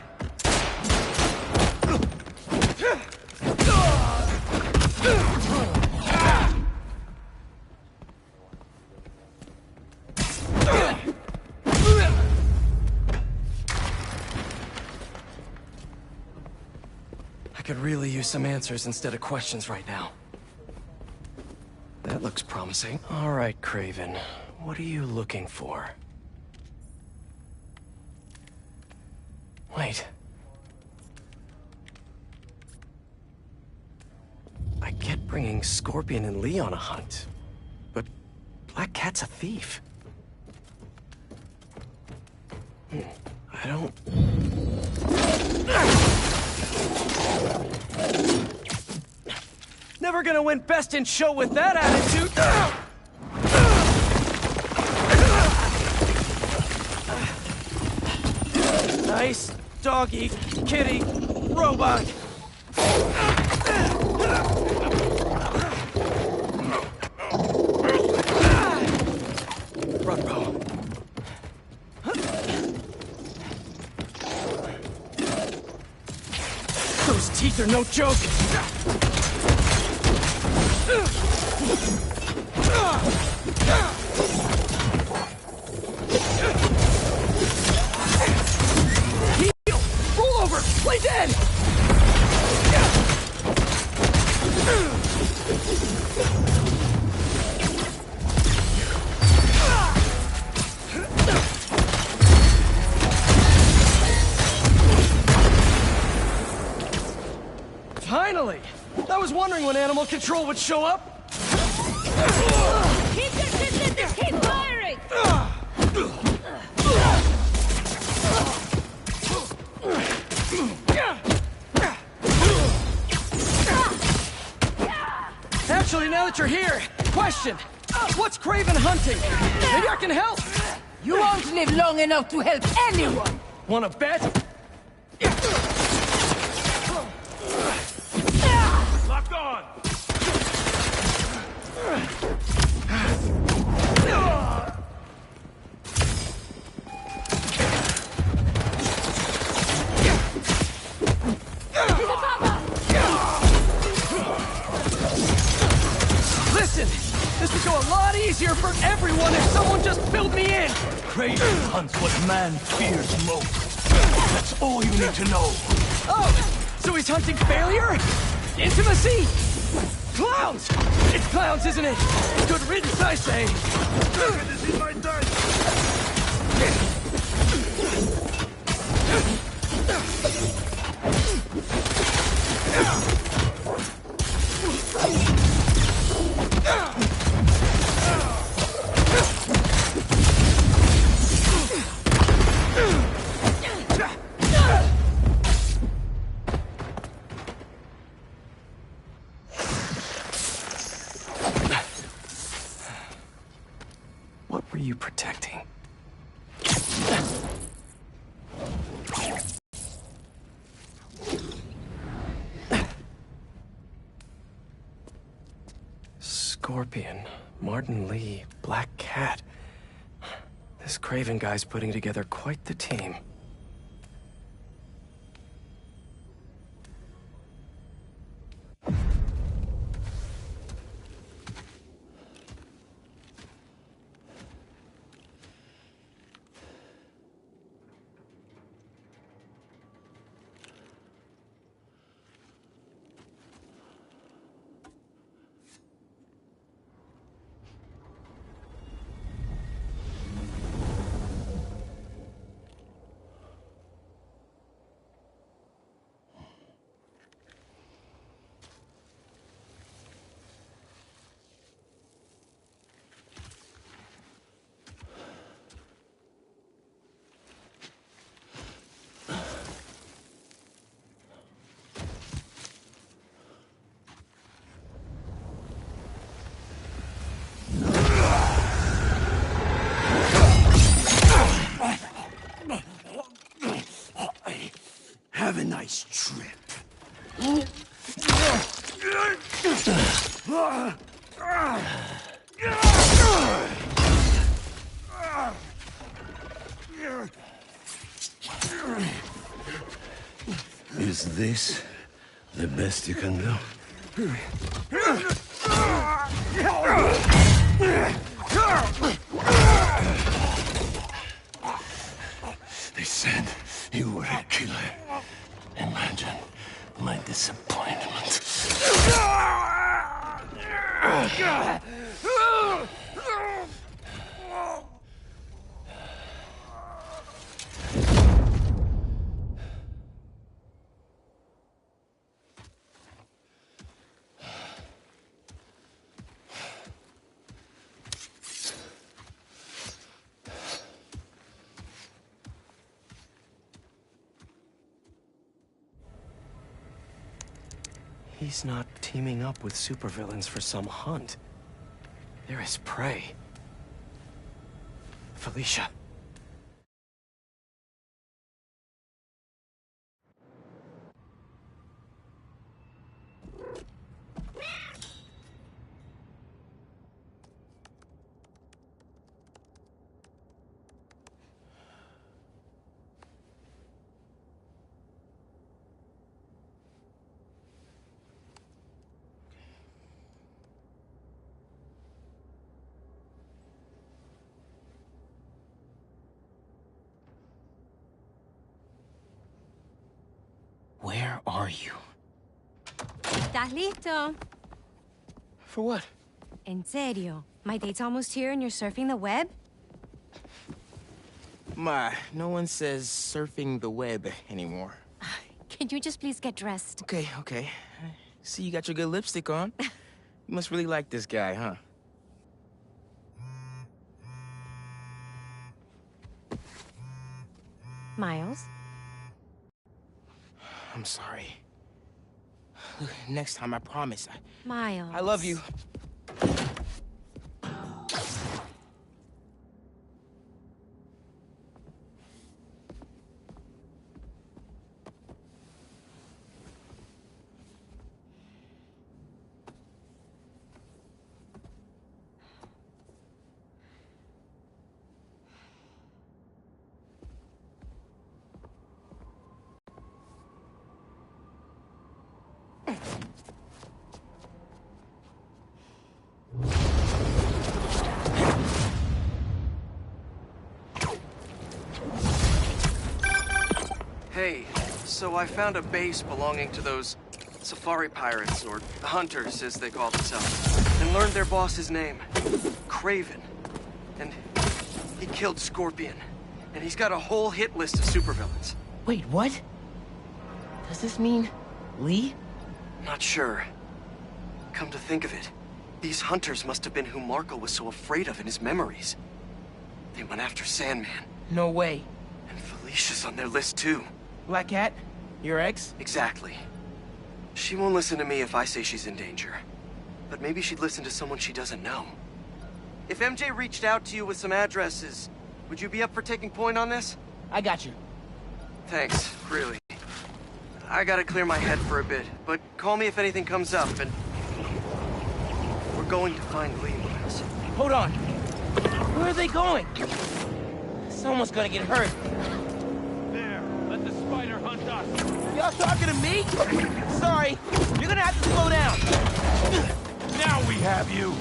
I could really use some answers instead of questions right now. That looks promising. All right, Craven. What are you looking for? Wait. I get bringing Scorpion and Lee on a hunt, but Black Cat's a thief. I don't... Never gonna win Best in Show with that attitude! Nice doggy, kitty, robot! Run, bro. Those teeth are no joke! Heel! Roll over! Play dead! Finally! I was wondering when Animal Control would show up. Keep your distance! Keep firing! Actually, now that you're here, question. What's Craven hunting? Maybe I can help. You won't live long enough to help anyone! Wanna bet? Locked on! Listen, this would go a lot easier for everyone if someone just filled me in. Craven hunts what man fears most. That's all you need to know. Oh, so he's hunting failure? Intimacy? Clowns! It's clowns, isn't it? Good riddance, I say. This is my time! What were you protecting? Scorpion, Martin Lee, Black Cat. This Craven guy's putting together quite the team. Is this the best you can do? They said you were a killer. Imagine my disappointment. He's not teaming up with supervillains for some hunt. They're his prey. Felicia. Where are you? ¿Estás listo? For what? En serio. My date's almost here and you're surfing the web? Ma, no one says surfing the web anymore. Can you just please get dressed? Okay, okay. See, you got your good lipstick on. You must really like this guy, huh? Miles? I'm sorry. Next time, I promise. Miles. I love you. Hey, so I found a base belonging to those safari pirates, or hunters as they call themselves, and learned their boss's name, Craven. And he killed Scorpion, and he's got a whole hit list of supervillains. Wait, what? Does this mean Lee? Not sure. Come to think of it, these hunters must have been who Marco was so afraid of in his memories. They went after Sandman. No way. And Felicia's on their list too. Black Cat? Your ex? Exactly. She won't listen to me if I say she's in danger. But maybe she'd listen to someone she doesn't know. If MJ reached out to you with some addresses, would you be up for taking point on this? I got you. Thanks, really. I gotta clear my head for a bit, but call me if anything comes up, and... we're going to find Lee, Miles. Hold on. Where are they going? Someone's gonna get hurt. There, let the spider hunt us. Y'all talking to me? Sorry, you're gonna have to slow down. Now we have you.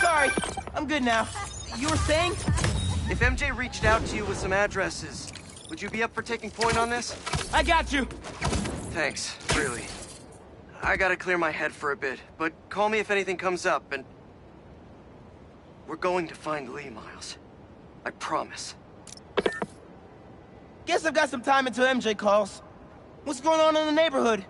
Sorry, I'm good now. You were saying? If MJ reached out to you with some addresses, would you be up for taking point on this? I got you. Thanks, really. I gotta clear my head for a bit, but call me if anything comes up, and... we're going to find Lee, Miles. I promise. Guess I've got some time until MJ calls. What's going on in the neighborhood?